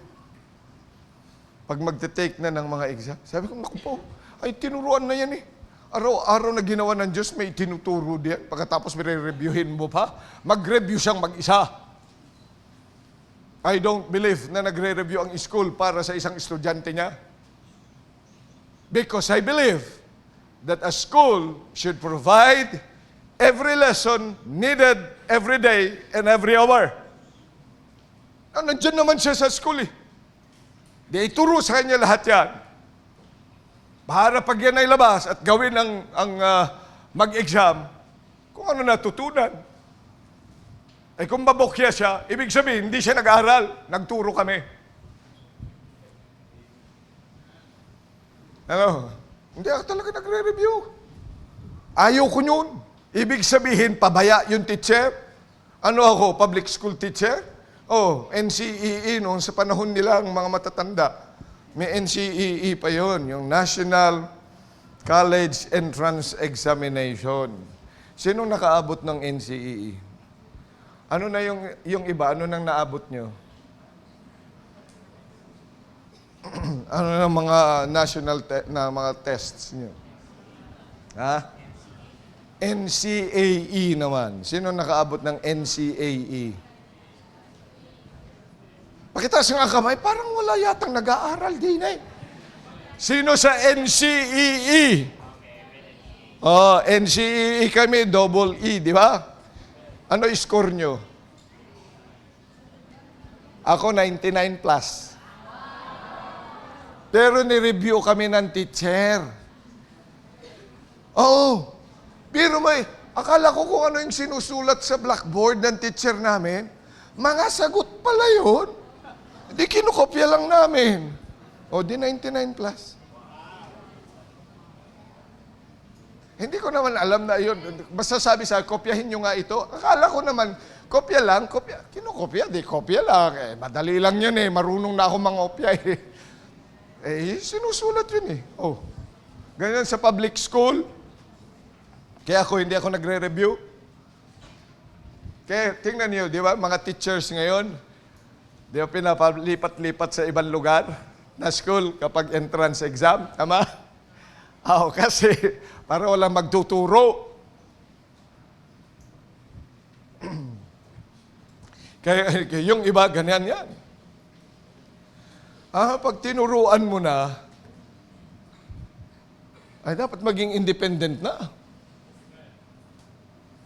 Pag magte-take na ng mga exam, sabi ko, naku po, ay tinuruan na yan eh. Araw-araw na ginawa ng Diyos, may tinuturo diyan. Pagkatapos may reviewin mo pa, mag-review siyang mag-isa. I don't believe na nagre-review ang school para sa isang estudyante niya. Because I believe that a school should provide every lesson needed every day and every hour. Nandiyan naman siya sa school eh. Di ituro sa kanya lahat yan. Para pag yan ay labas at gawin ang mag-exam, kung ano natutunan. Eh kung babokya siya, ibig sabihin, hindi siya nag-aaral, nagturo kami. Ano? Hindi ako talaga nagre-review. Ayaw ko yun. Ibig sabihin, pabaya yung teacher. Ano ako, public school teacher? Oh, NCEE noon sa panahon nila ang mga matatanda. May NCEE pa yon, yung National College Entrance Examination. Sinong nakaabot ng NCEE? Ano na yung iba? Ano nang naabot nyo? Ano na mga national na mga tests nyo? Ha? NCAE naman. Sino nakaabot ng NCAE? Pakitaas nga kamay, parang wala yatang nag-aaral din eh. Sino sa NCEE? Oh, NCEE kami, double E, di ba? Ano score nyo? Ako 99 plus. Pero ni-review kami ng teacher. Oo. Pero akala ko kung ano yung sinusulat sa blackboard ng teacher namin, mga sagot pala yun. Di kinukopya lang namin. O di 99 plus. Hindi ko naman alam na yun. Basta sabi sa kopyahin nyo nga ito. Akala ko naman, kopya lang, kopya. Kinukopya, di kopya lang. Eh, madali lang yun eh. Marunong na ako mangopya eh. Eh, sinusulat yun eh. Oh. Ganyan sa public school. Kaya hindi ako nagre-review. Kaya tingnan niyo, di ba, mga teachers ngayon, di ba pinapalipat-lipat sa ibang lugar na school kapag entrance exam. Tama? Kasi para walang magtuturo. Kaya yung iba, ganyan yan. Pag tinuruan mo na, ay dapat maging independent na.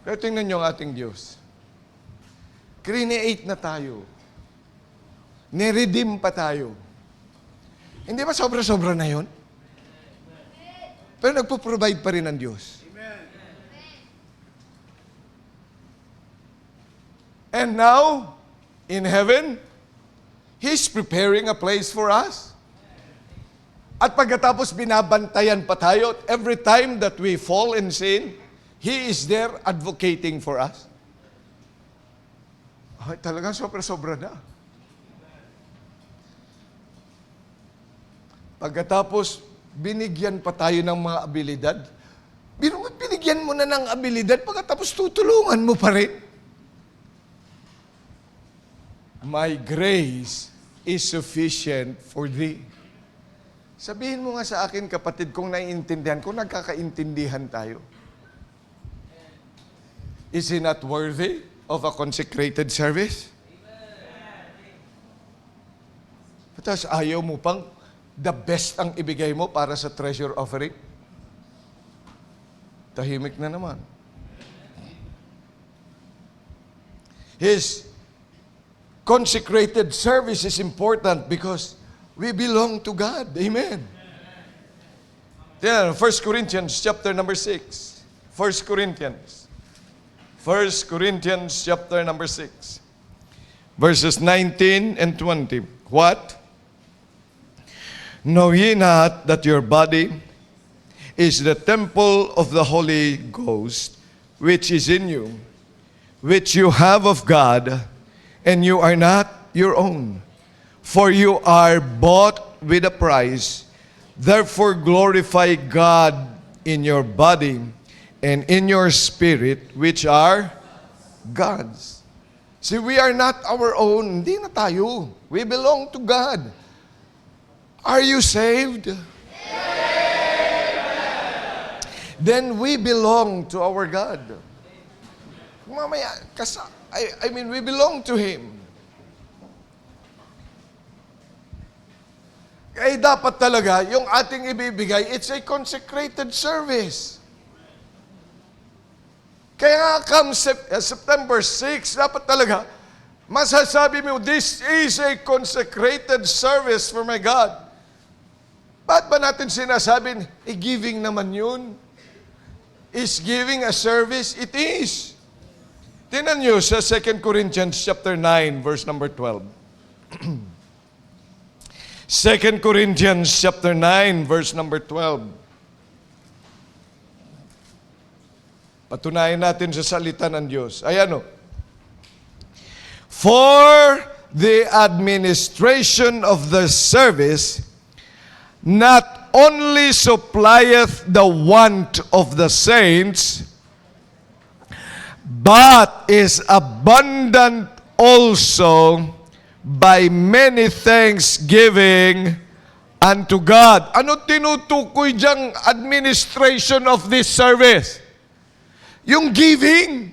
Pero tingnan niyo ang ating Diyos. Create na tayo. Niredeem pa tayo. Hindi ba sobra-sobra na yun? Pero nagpo-provide pa rin ang Diyos. And now, in heaven, He's preparing a place for us. At pagkatapos binabantayan pa tayo, every time that we fall in sin, He is there advocating for us. Ay, talagang sobra-sobra na. Pagkatapos, binigyan pa tayo ng mga abilidad. Binigyan mo na ng abilidad, pagkatapos tutulungan mo pa rin. My grace is sufficient for thee. Sabihin mo nga sa akin, kapatid, kung naiintindihan, kung nagkakaintindihan tayo. Is he not worthy of a consecrated service? Tapos ayaw mo pang the best ang ibigay mo para sa treasure offering? Tahimik na naman. His consecrated service is important because we belong to God. Amen. Then, 1 Corinthians chapter number 6. 1 Corinthians chapter number 6. Verses 19 and 20. What? Know ye not that your body is the temple of the Holy Ghost, which is in you, which you have of God, and you are not your own. For you are bought with a price. Therefore glorify God in your body and in your spirit, which are God's. See, we are not our own. Hindi na tayo. We belong to God. Are you saved? Then we belong to our God. Mamaya, I mean, we belong to Him. Kaya dapat talaga, yung ating ibibigay, it's a consecrated service. Kaya nga, come September 6, dapat talaga, masasabi mo, this is a consecrated service for my God. Ba't ba natin sinasabing, giving naman yun? Is giving a service? It is. Tingnan nyo sa 2 Corinthians chapter 9, verse number 12. 2 Corinthians chapter 9, verse number 12. Patunayan natin sa salita ng Diyos. Ayan o. For the administration of the service not only supplieth the want of the saints, but is abundant also by many thanksgiving unto God. Ano tinutukoy diyang administration of this service? Yung giving.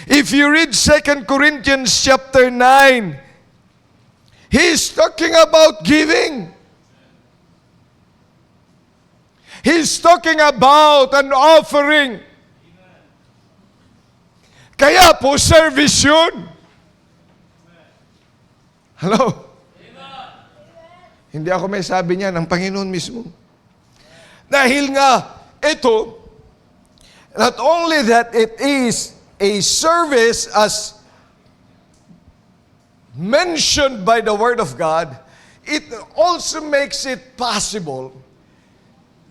If you read 2 Corinthians chapter 9, he's talking about giving. He's talking about an offering. Kaya po, service yun. Hello? Hindi ako may sabi niya, ng Panginoon mismo. Dahil nga, ito, not only that it is a service as mentioned by the Word of God, it also makes it possible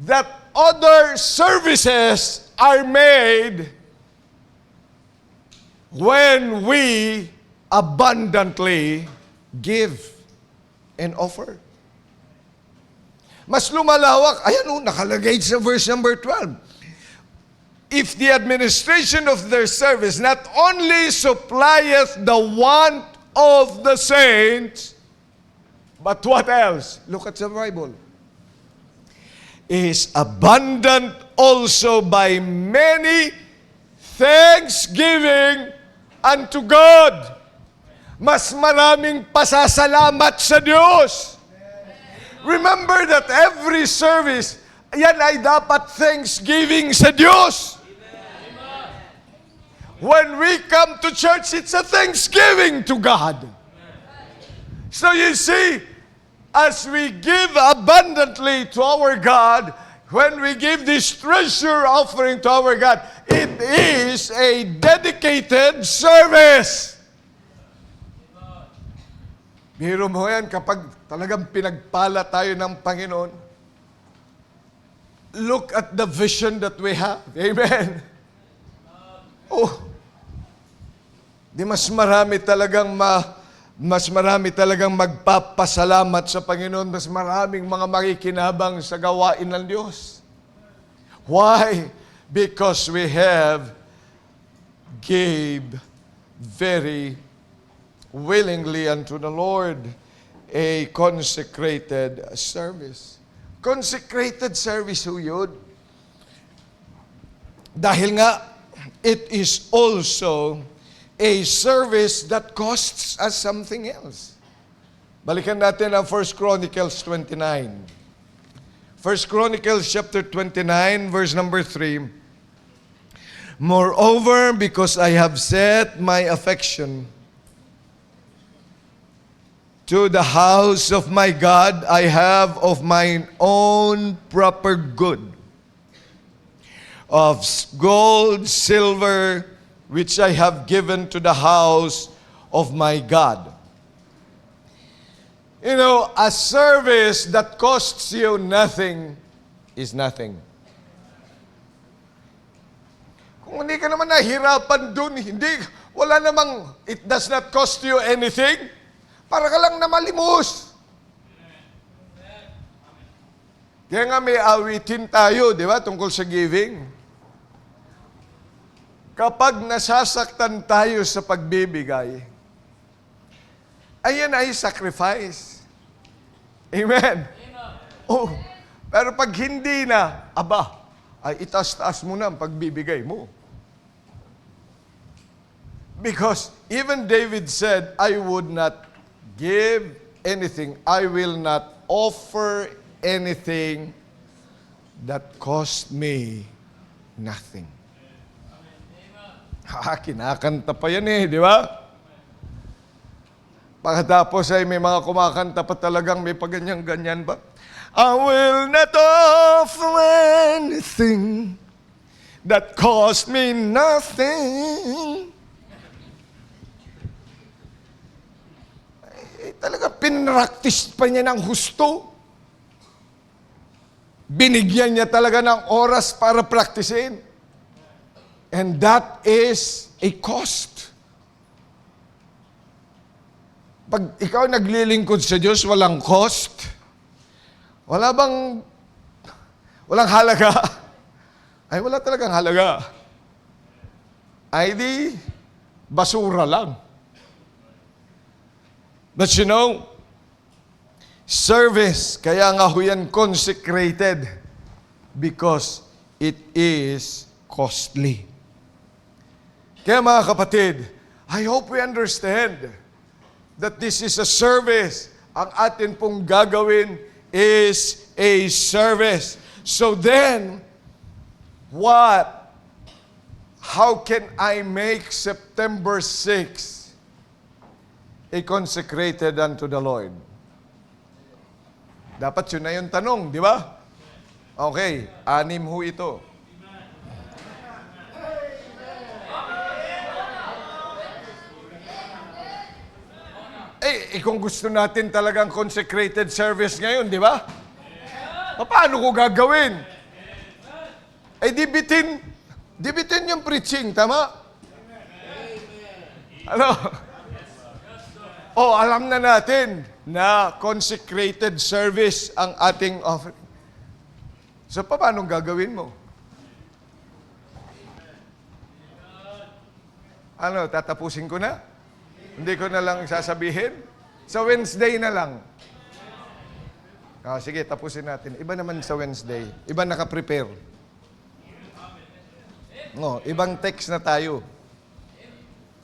that other services are made when we abundantly give and offer. Mas lumalawak, ayan o, nakalagay sa verse number 12. If the administration of their service not only supplieth the want of the saints, but what else? Look at the Bible. Is abundant also by many thanksgiving unto God. Mas maraming pasasalamat sa Diyos. Remember that every service Yan ay dapat thanksgiving sa Diyos. When we come to church, it's a thanksgiving to God. So you see, as we give abundantly to our God, when we give this treasure offering to our God, it is a dedicated service. Biro mo yan, kapag talagang pinagpala tayo ng Panginoon, look at the vision that we have. Amen. Oh, di mas marami talagang magpapasalamat sa Panginoon, mas maraming mga makikinabang sa gawain ng Diyos. Why? Because we have gave very willingly unto the Lord a consecrated service. Consecrated service ho yun. Dahil nga, it is also a service that costs us something else. Balikan natin ang 1 Chronicles 29. 1 Chronicles chapter 29, verse number 3. Moreover, because I have set my affection to the house of my God, I have of mine own proper good, of gold, silver, which I have given to the house of my God. You know, a service that costs you nothing is nothing. Kung hindi ka naman nahirapan dun, wala namang, it does not cost you anything, para ka lang na malimos. Kaya nga may awitin tayo, di ba, tungkol sa giving. Kapag nasasaktan tayo sa pagbibigay, ayan ay sacrifice. Amen. Oh, pero pag hindi na, ay itaas-taas mo na ang pagbibigay mo. Because even David said, I would not give anything. I will not offer anything that cost me nothing. Kinakanta pa yan di ba? Pagkatapos ay may mga kumakanta pa talagang may paganyan-ganyan ba? I will not offer anything that cost me nothing. Talagang pinractice pa niya ng husto. Binigyan niya talaga ng oras para praktisin. And that is a cost. Pag ikaw naglilingkod sa Diyos, walang cost. Walang halaga. Ay, wala talagang halaga. Ay di, basura lang. But you know, service, kaya nga ho yan consecrated because it is costly. Kaya mga kapatid, I hope we understand that this is a service. Ang atin pong gagawin is a service. So then, how can I make September 6 a consecrated unto the Lord? Dapat yun na yung tanong, di ba? Okay, 6 ho ito. Kung gusto natin talagang consecrated service ngayon, di ba? Paano ko gagawin? Dibitin yung preaching, tama? Ano? Alam na natin na consecrated service ang ating offering. So, paano gagawin mo? Ano, tatapusin ko na? Hindi ko na lang sasabihin? Sa Wednesday na lang. Sige, tapusin natin. Iba naman sa Wednesday. Iba naka-prepare. Ibang text na tayo.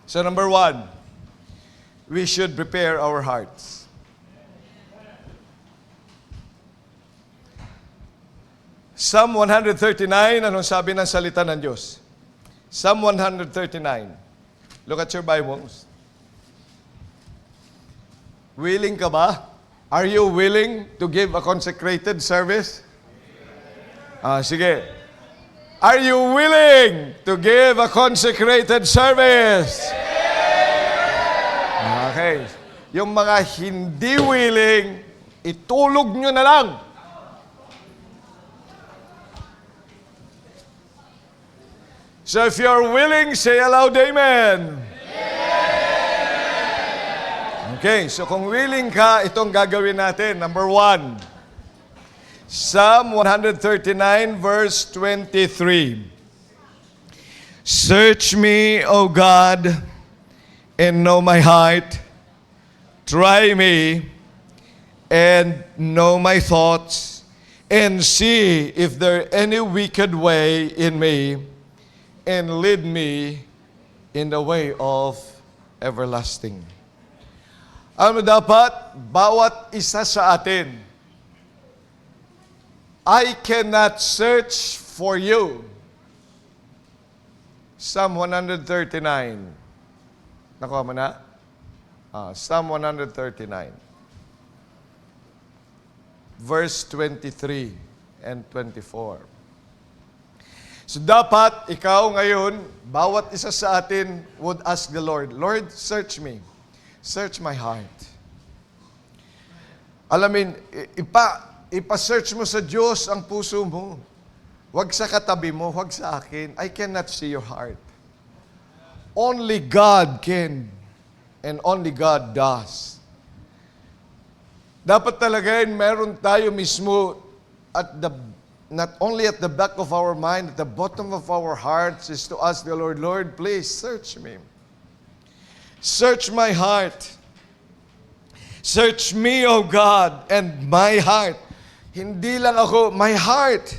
So number 1, we should prepare our hearts. Psalm 139, anong sabi ng salita ng Diyos? Psalm 139. Look at your Bibles. Willing ka ba? Are you willing to give a consecrated service? Sige. Are you willing to give a consecrated service? Okay. Yung mga hindi willing, itulog nyo na lang. So if you're willing, say aloud, amen. Okay, so kung willing ka, itong gagawin natin. Number 1, Psalm 139 verse 23. Search me, O God, and know my heart. Try me and know my thoughts, and see if there any wicked way in me, and lead me in the way of everlasting. Ano dapat? Bawat isa sa atin. I cannot search for you. Psalm 139. Nakuha mo na? Psalm 139. Verse 23 and 24. So dapat ikaw ngayon, bawat isa sa atin would ask the Lord, Lord, search me. Search my heart. Alamin, ipa-search mo sa Diyos ang puso mo. Huwag sa katabi mo, huwag sa akin. I cannot see your heart. Only God can, and only God does. Dapat talaga meron tayo mismo at not only at the back of our mind, at the bottom of our hearts, is to ask the Lord, Lord, please search me. Search my heart. Search me, O God, and my heart. Hindi lang ako, my heart.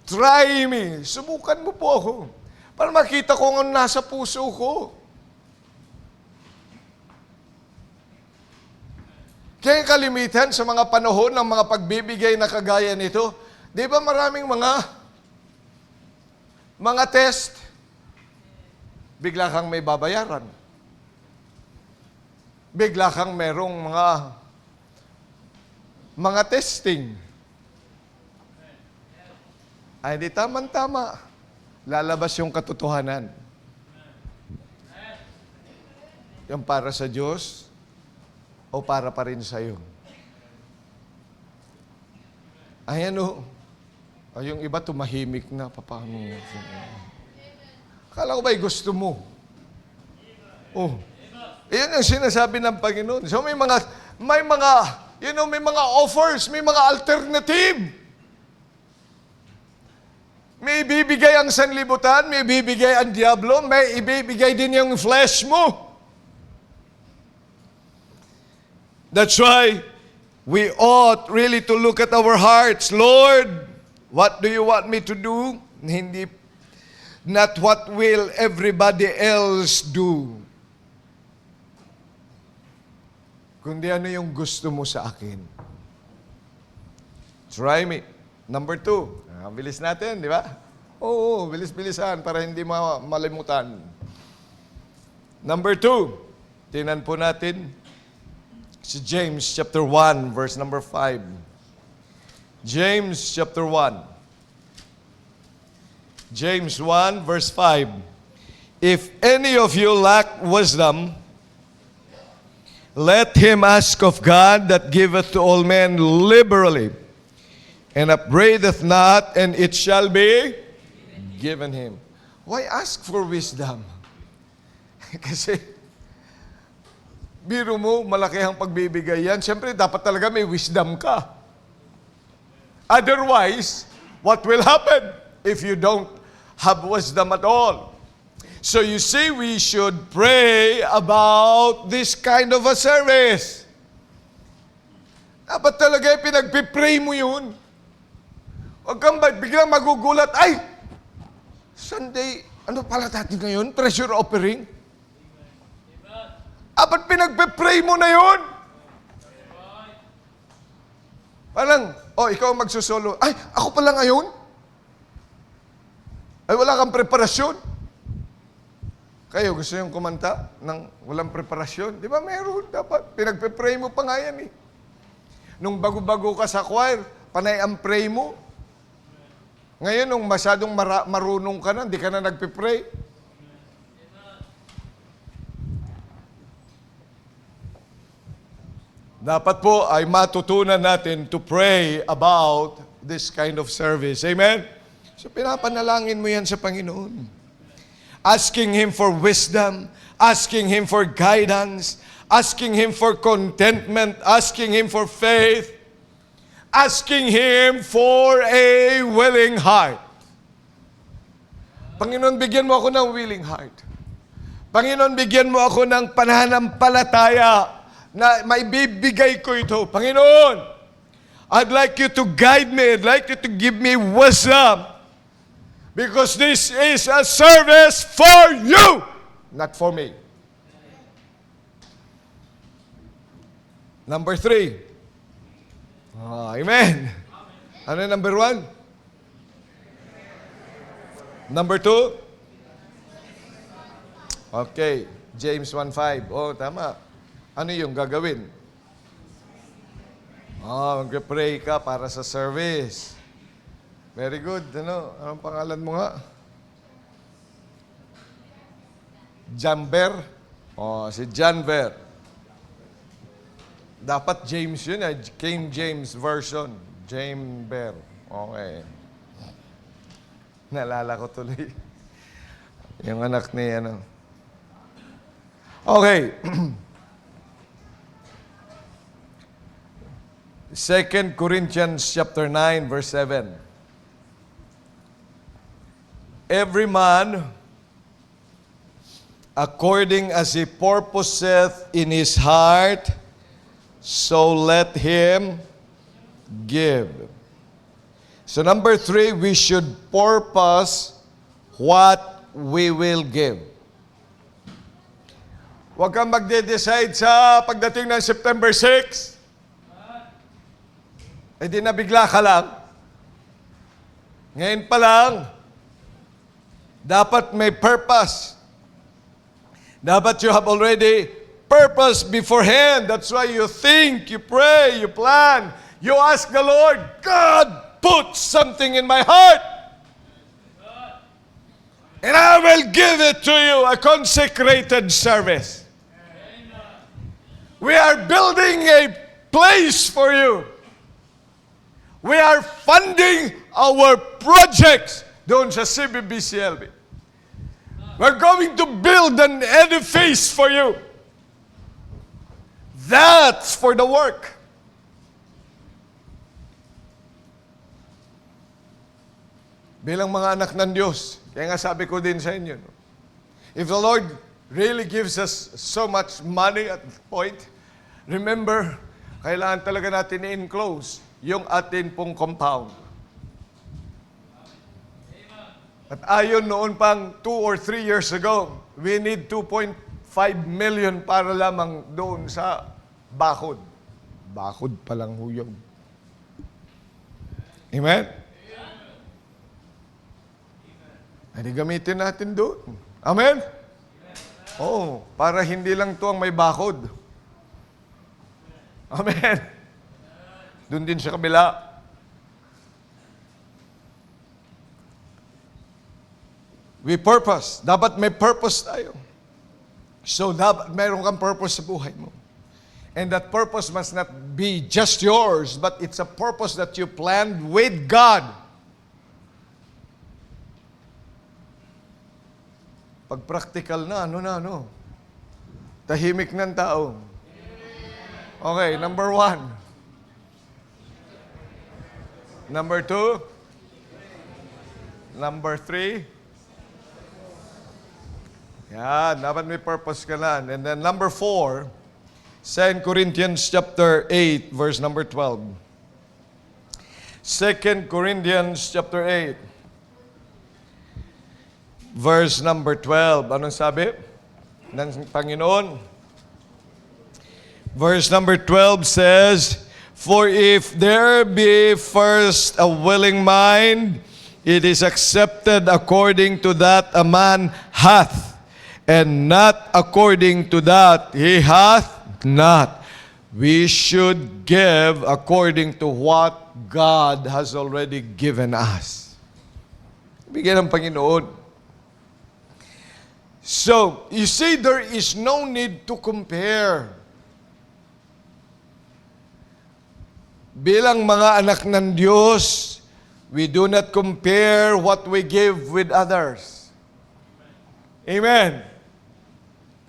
Try me. Subukan mo po ako. Para makita ko ang nasa puso ko. Kaya kalimitan sa mga panahon ng mga pagbibigay na kagaya nito, di ba maraming mga test, bigla kang may babayaran. Bigla kang merong mga testing. Ay di tama-tama. Lalabas yung katotohanan. Yung para sa Diyos o para pa rin sa'yo. Ayan o. Yung iba tumahimik na. Paano? Akala ko ba'y gusto mo? Oh. Iyan ang sinasabi ng Panginoon. So may mga offers, may mga alternative. May ibibigay ang sanlibutan, may ibibigay ang diablo, may ibibigay din yung flesh mo. That's why we ought really to look at our hearts. Lord, what do you want me to do? Not what will everybody else do. Kundi ano yung gusto mo sa akin. Try me. Number 2. Bilis natin, di ba? Oo, bilis-bilisan para hindi malimutan. Number 2. Tingnan po natin si James chapter 1 verse number 5. James chapter 1. James 1 verse 5. If any of you lack wisdom, let him ask of God that giveth to all men liberally, and upbraideth not, and it shall be given him. Why ask for wisdom? Kasi biro mo, malaki ang pagbibigay yan. Siyempre, dapat talaga may wisdom ka. Otherwise, what will happen if you don't have wisdom at all? So you see, we should pray about this kind of a service. Dapat talaga pinagpipray mo yun. Huwag kang biglang magugulat, ay, Sunday, ano pala natin ngayon? Treasure offering? Dapat pinagpipray mo na yun. Parang, ikaw magsusolo. Ay, ako pala ngayon? Ay, wala kang preparasyon. Kayo, gusto yung kumanta ng walang preparasyon? Di ba meron? Dapat. Pinagpe-pray mo pa nga yan eh. Nung bago-bago ka sa choir, panay ang pray mo. Ngayon, nung masyadong marunong ka na, hindi ka na nagpe-pray. Dapat po ay matutunan natin to pray about this kind of service. Amen? So, pinapanalangin mo yan sa Panginoon. Asking Him for wisdom, asking Him for guidance, asking Him for contentment, asking Him for faith, asking Him for a willing heart. Panginoon, bigyan mo ako ng willing heart. Panginoon, bigyan mo ako ng pananampalataya na maibibigay ko ito. Panginoon, I'd like you to guide me. I'd like you to give me wisdom. Because this is a service for you, not for me. Number 3. Amen. Ano yung number 1? Number 2? Okay. James 1:5. Oh, tama. Ano yung gagawin? Mag-pray ka para sa service. Very good. Anong pangalan mo nga? Janber? Si Janber. Dapat James yun, King James Version. Janber. Okay. Naalala ko tuloy. Yung anak ni Okay. 2 Corinthians chapter 9, verse 7. Every man, according as he purposeth in his heart, so let him give. So number 3, we should purpose what we will give. Huwag kang magde-decide sa pagdating ng September 6. Eh di nabigla ka lang. Ngayon pa lang, dapat may purpose. Dapat you have already purpose beforehand. That's why you think, you pray, you plan. You ask the Lord, God, put something in my heart. And I will give it to you, a consecrated service. We are building a place for you. We are funding our projects doon sa CBBCLB. We're going to build an edifice for you. That's for the work. Bilang mga anak ng Diyos, kaya nga sabi ko din sa inyo, if the Lord really gives us so much money at this point, remember, kailangan talaga natin i-enclose yung atin pong compound. At ayon noon pang 2 or 3 years ago, we need 2.5 million para lamang doon sa bakod. Bakod pa lang huyog. Amen? Ay, gamitin natin doon. Amen? Oo, para hindi lang to ang may bakod. Amen? Doon din sa kabila. We purpose. Dapat may purpose tayo. So, dapat mayroon kang purpose sa buhay mo. And that purpose must not be just yours, but it's a purpose that you planned with God. Pag practical na, tahimik ng tao. Okay, number 1. Number 2. Number 3. Yan, dapat may purpose ka na. And then number 4, 2 Corinthians chapter 8, verse number 12. 2 Corinthians chapter 8, verse number 12. Anong sabi ng Panginoon? Verse number 12 says, For if there be first a willing mind, it is accepted according to that a man hath, and not according to that he hath not. We should give according to what God has already given us. Bigyan ng Panginoon. So, you see, there is no need to compare. Bilang mga anak ng Diyos, we do not compare what we give with others. Amen.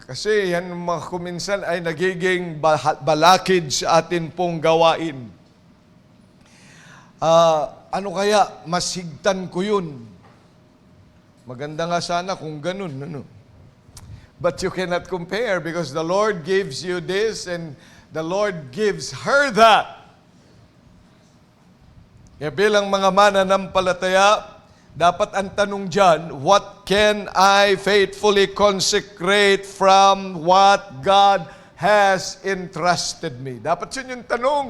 Kasi yan mga kuminsan ay nagiging balakid sa atin pong gawain. Ano kaya? Masigtan ko yun. Maganda nga sana kung ganun. Ano? But you cannot compare because the Lord gives you this and the Lord gives her that. Kaya bilang mga mananampalataya, dapat ang tanong dyan, what can I faithfully consecrate from what God has entrusted me? Dapat yun yung tanong.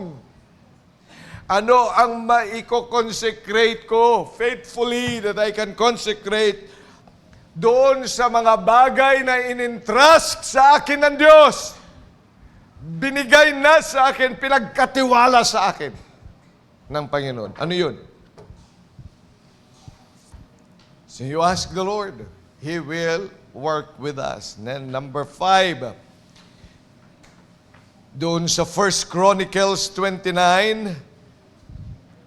Ano ang maiko-consecrate ko faithfully that I can consecrate doon sa mga bagay na in-entrust sa akin ng Diyos? Binigay na sa akin, pinagkatiwala sa akin ng Panginoon. Ano yun? So you ask the Lord, He will work with us. And then number 5, doon sa 1 Chronicles 29,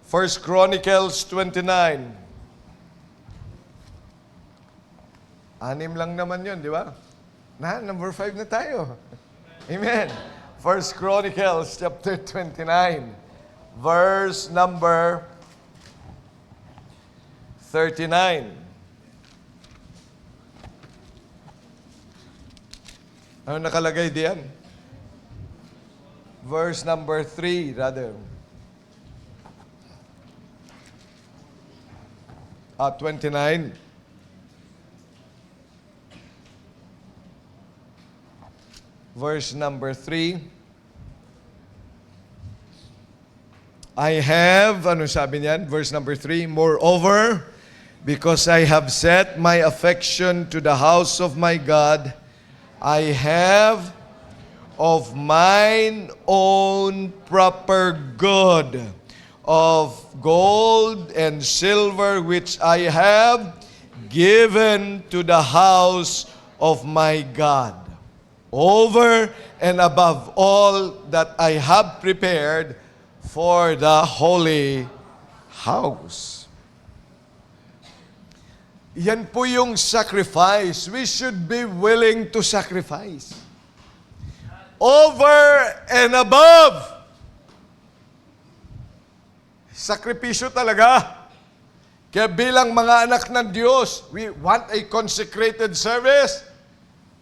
1 Chronicles 29. 6 lang naman yun, di ba? Number 5 na tayo. Amen. 1 Chronicles chapter 29. Verse number 39. Ano nakalagay diyan? Verse number 3, rather. 29. Verse number 3. I have, ano sabi niyan? Verse number 3, moreover, because I have set my affection to the house of my God, I have of mine own proper good, of gold and silver which I have given to the house of my God, over and above all that I have prepared for the holy house. Yan po yung sacrifice. We should be willing to sacrifice. Over and above. Sakripisyo talaga. Kaya bilang mga anak ng Diyos, we want a consecrated service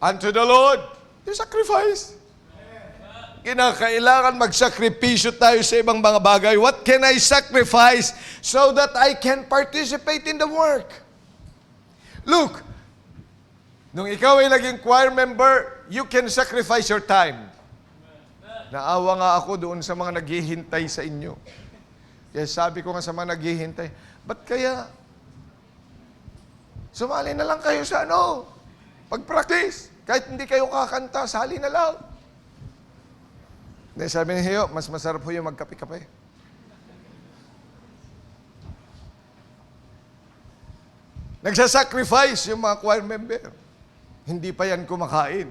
unto the Lord. You sacrifice. Kinakailangan magsakripisyo tayo sa ibang mga bagay. What can I sacrifice so that I can participate in the work? Look, nung ikaw ay naging choir member, you can sacrifice your time. Naawa nga ako doon sa mga naghihintay sa inyo. Kaya sabi ko nga sa mga naghihintay, ba't kaya sumali na lang kayo sa pag-practice. Kahit hindi kayo kakanta, sali na lang. Then sabi ni Hiyo, mas masarap po yung magkape-kape. Nagsasacrifice yung mga choir member. Hindi pa yan kumakain.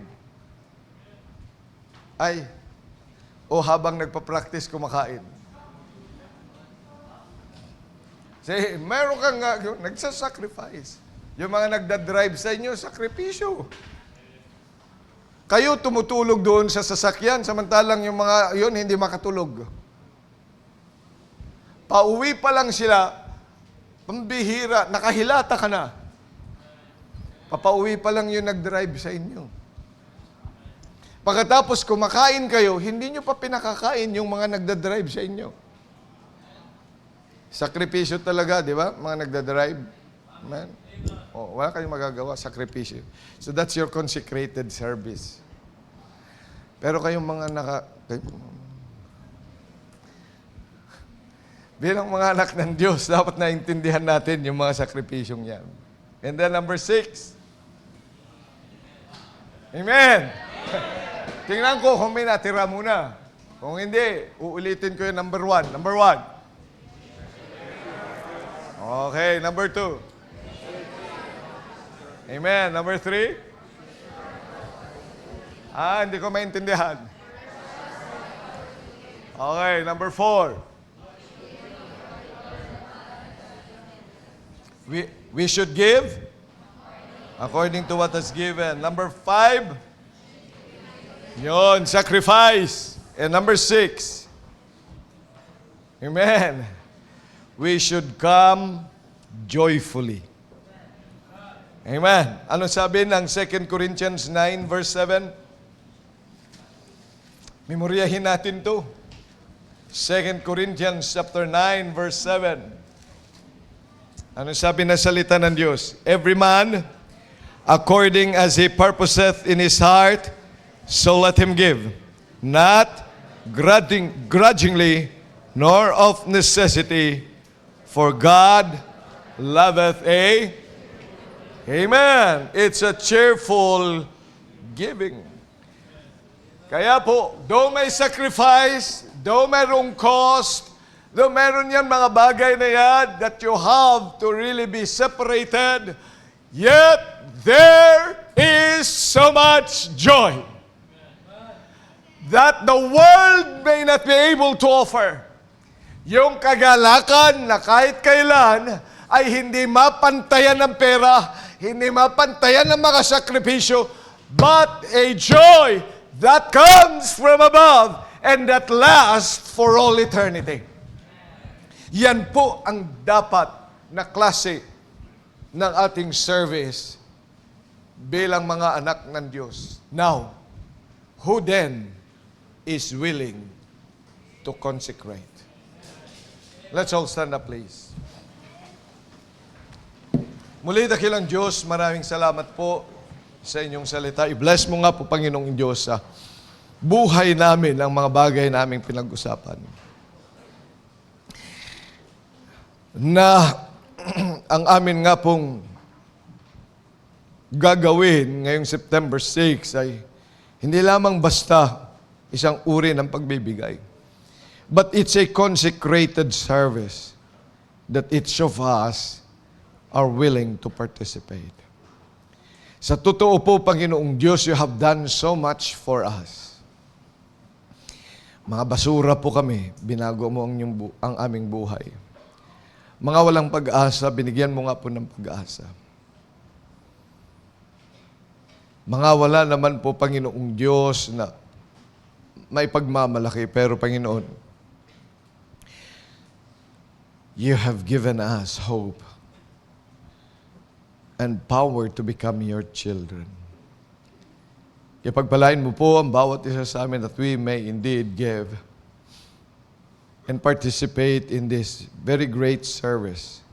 Habang nagpa-practice kumakain. Say, meron kang nagsasacrifice. Yung mga nagdadrive sa inyo, sakripisyo. Kayo tumutulog doon sa sasakyan, samantalang yung mga yun hindi makatulog. Pauwi pa lang sila, pambihira, nakahilata ka na. Papauwi pa lang yung nag-drive sa inyo. Pagkatapos kumakain kayo, hindi nyo pa pinakakain yung mga nagdadrive sa inyo. Sakripisyo talaga, di ba? Mga nagdadrive. Man. Wala kayong magagawa, sakripisyo. So that's your consecrated service. Pero kayong mga Bilang mga anak ng Diyos, dapat naintindihan natin yung mga sakripisyong yan. And then number 6. Amen! Tingnan ko kung may natira muna. Kung hindi, uulitin ko yung number 1. Number 1. Okay, number 2. Amen. Number 3. Hindi ko maintindihan. Okay, number 4. We should give according to what is given. Number 5, yon, sacrifice. And number 6, amen, we should come joyfully. Amen. Ano sabi ng 2 Corinthians 9 verse 7? Memoryahin natin to. 2 Corinthians chapter 9 verse 7. Ano sabi na salita ng Diyos? Every man, according as he purposeth in his heart, so let him give. Not grudgingly, nor of necessity, for God loveth a... Amen. It's a cheerful giving. Kaya po, though may sacrifice, though mayroong cost, though meron yan mga bagay na yan that you have to really be separated, yet there is so much joy that the world may not be able to offer. Yung kagalakan na kahit kailan ay hindi mapantayan ng pera, hindi mapantayan ng mga sakripisyo, but a joy that comes from above and that lasts for all eternity. Yan po ang dapat na klase ng ating service bilang mga anak ng Diyos. Now, who then is willing to consecrate? Let's all stand up, please. Muli, dakilang Diyos, maraming salamat po sa inyong salita. I-bless mo nga po, Panginoong Diyos, sa buhay namin ang mga bagay naming pinag-usapan. Na ang amin nga pong gagawin ngayong September 6 ay hindi lamang basta isang uri ng pagbibigay, but it's a consecrated service that each of us are willing to participate. Sa totoo po, Panginoong Diyos, you have done so much for us. Mga basura po kami, binago mo ang aming buhay. Mga walang pag-asa, binigyan mo nga po ng pag-asa. Mga wala naman po, Panginoong Diyos, na may pagmamalaki, pero Panginoon, you have given us hope and power to become your children. Kaya pagpalain mo po ang bawat isa sa amin that we may indeed give and participate in this very great service.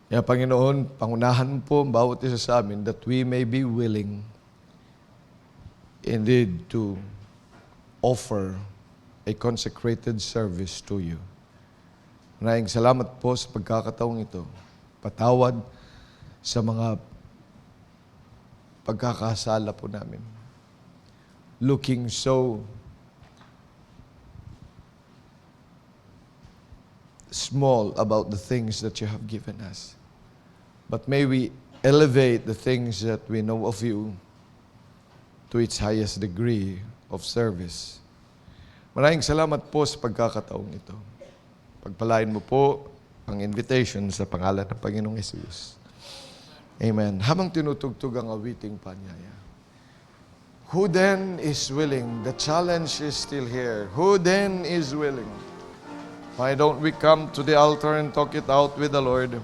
Kaya Panginoon, pangunahan mo po ang bawat isa sa amin that we may be willing indeed to offer a consecrated service to you. Maraming salamat po sa pagkakataong ito. Patawad sa mga pagkakasala po namin. Looking so small about the things that you have given us. But may we elevate the things that we know of you to its highest degree of service. Maraming salamat po sa pagkakataong ito. Pagpalain mo po ang invitation sa pangalan ng Panginoong Hesus. Amen. Habang tinutugtog ang awiting panyaya. Who then is willing? The challenge is still here. Who then is willing? Why don't we come to the altar and talk it out with the Lord?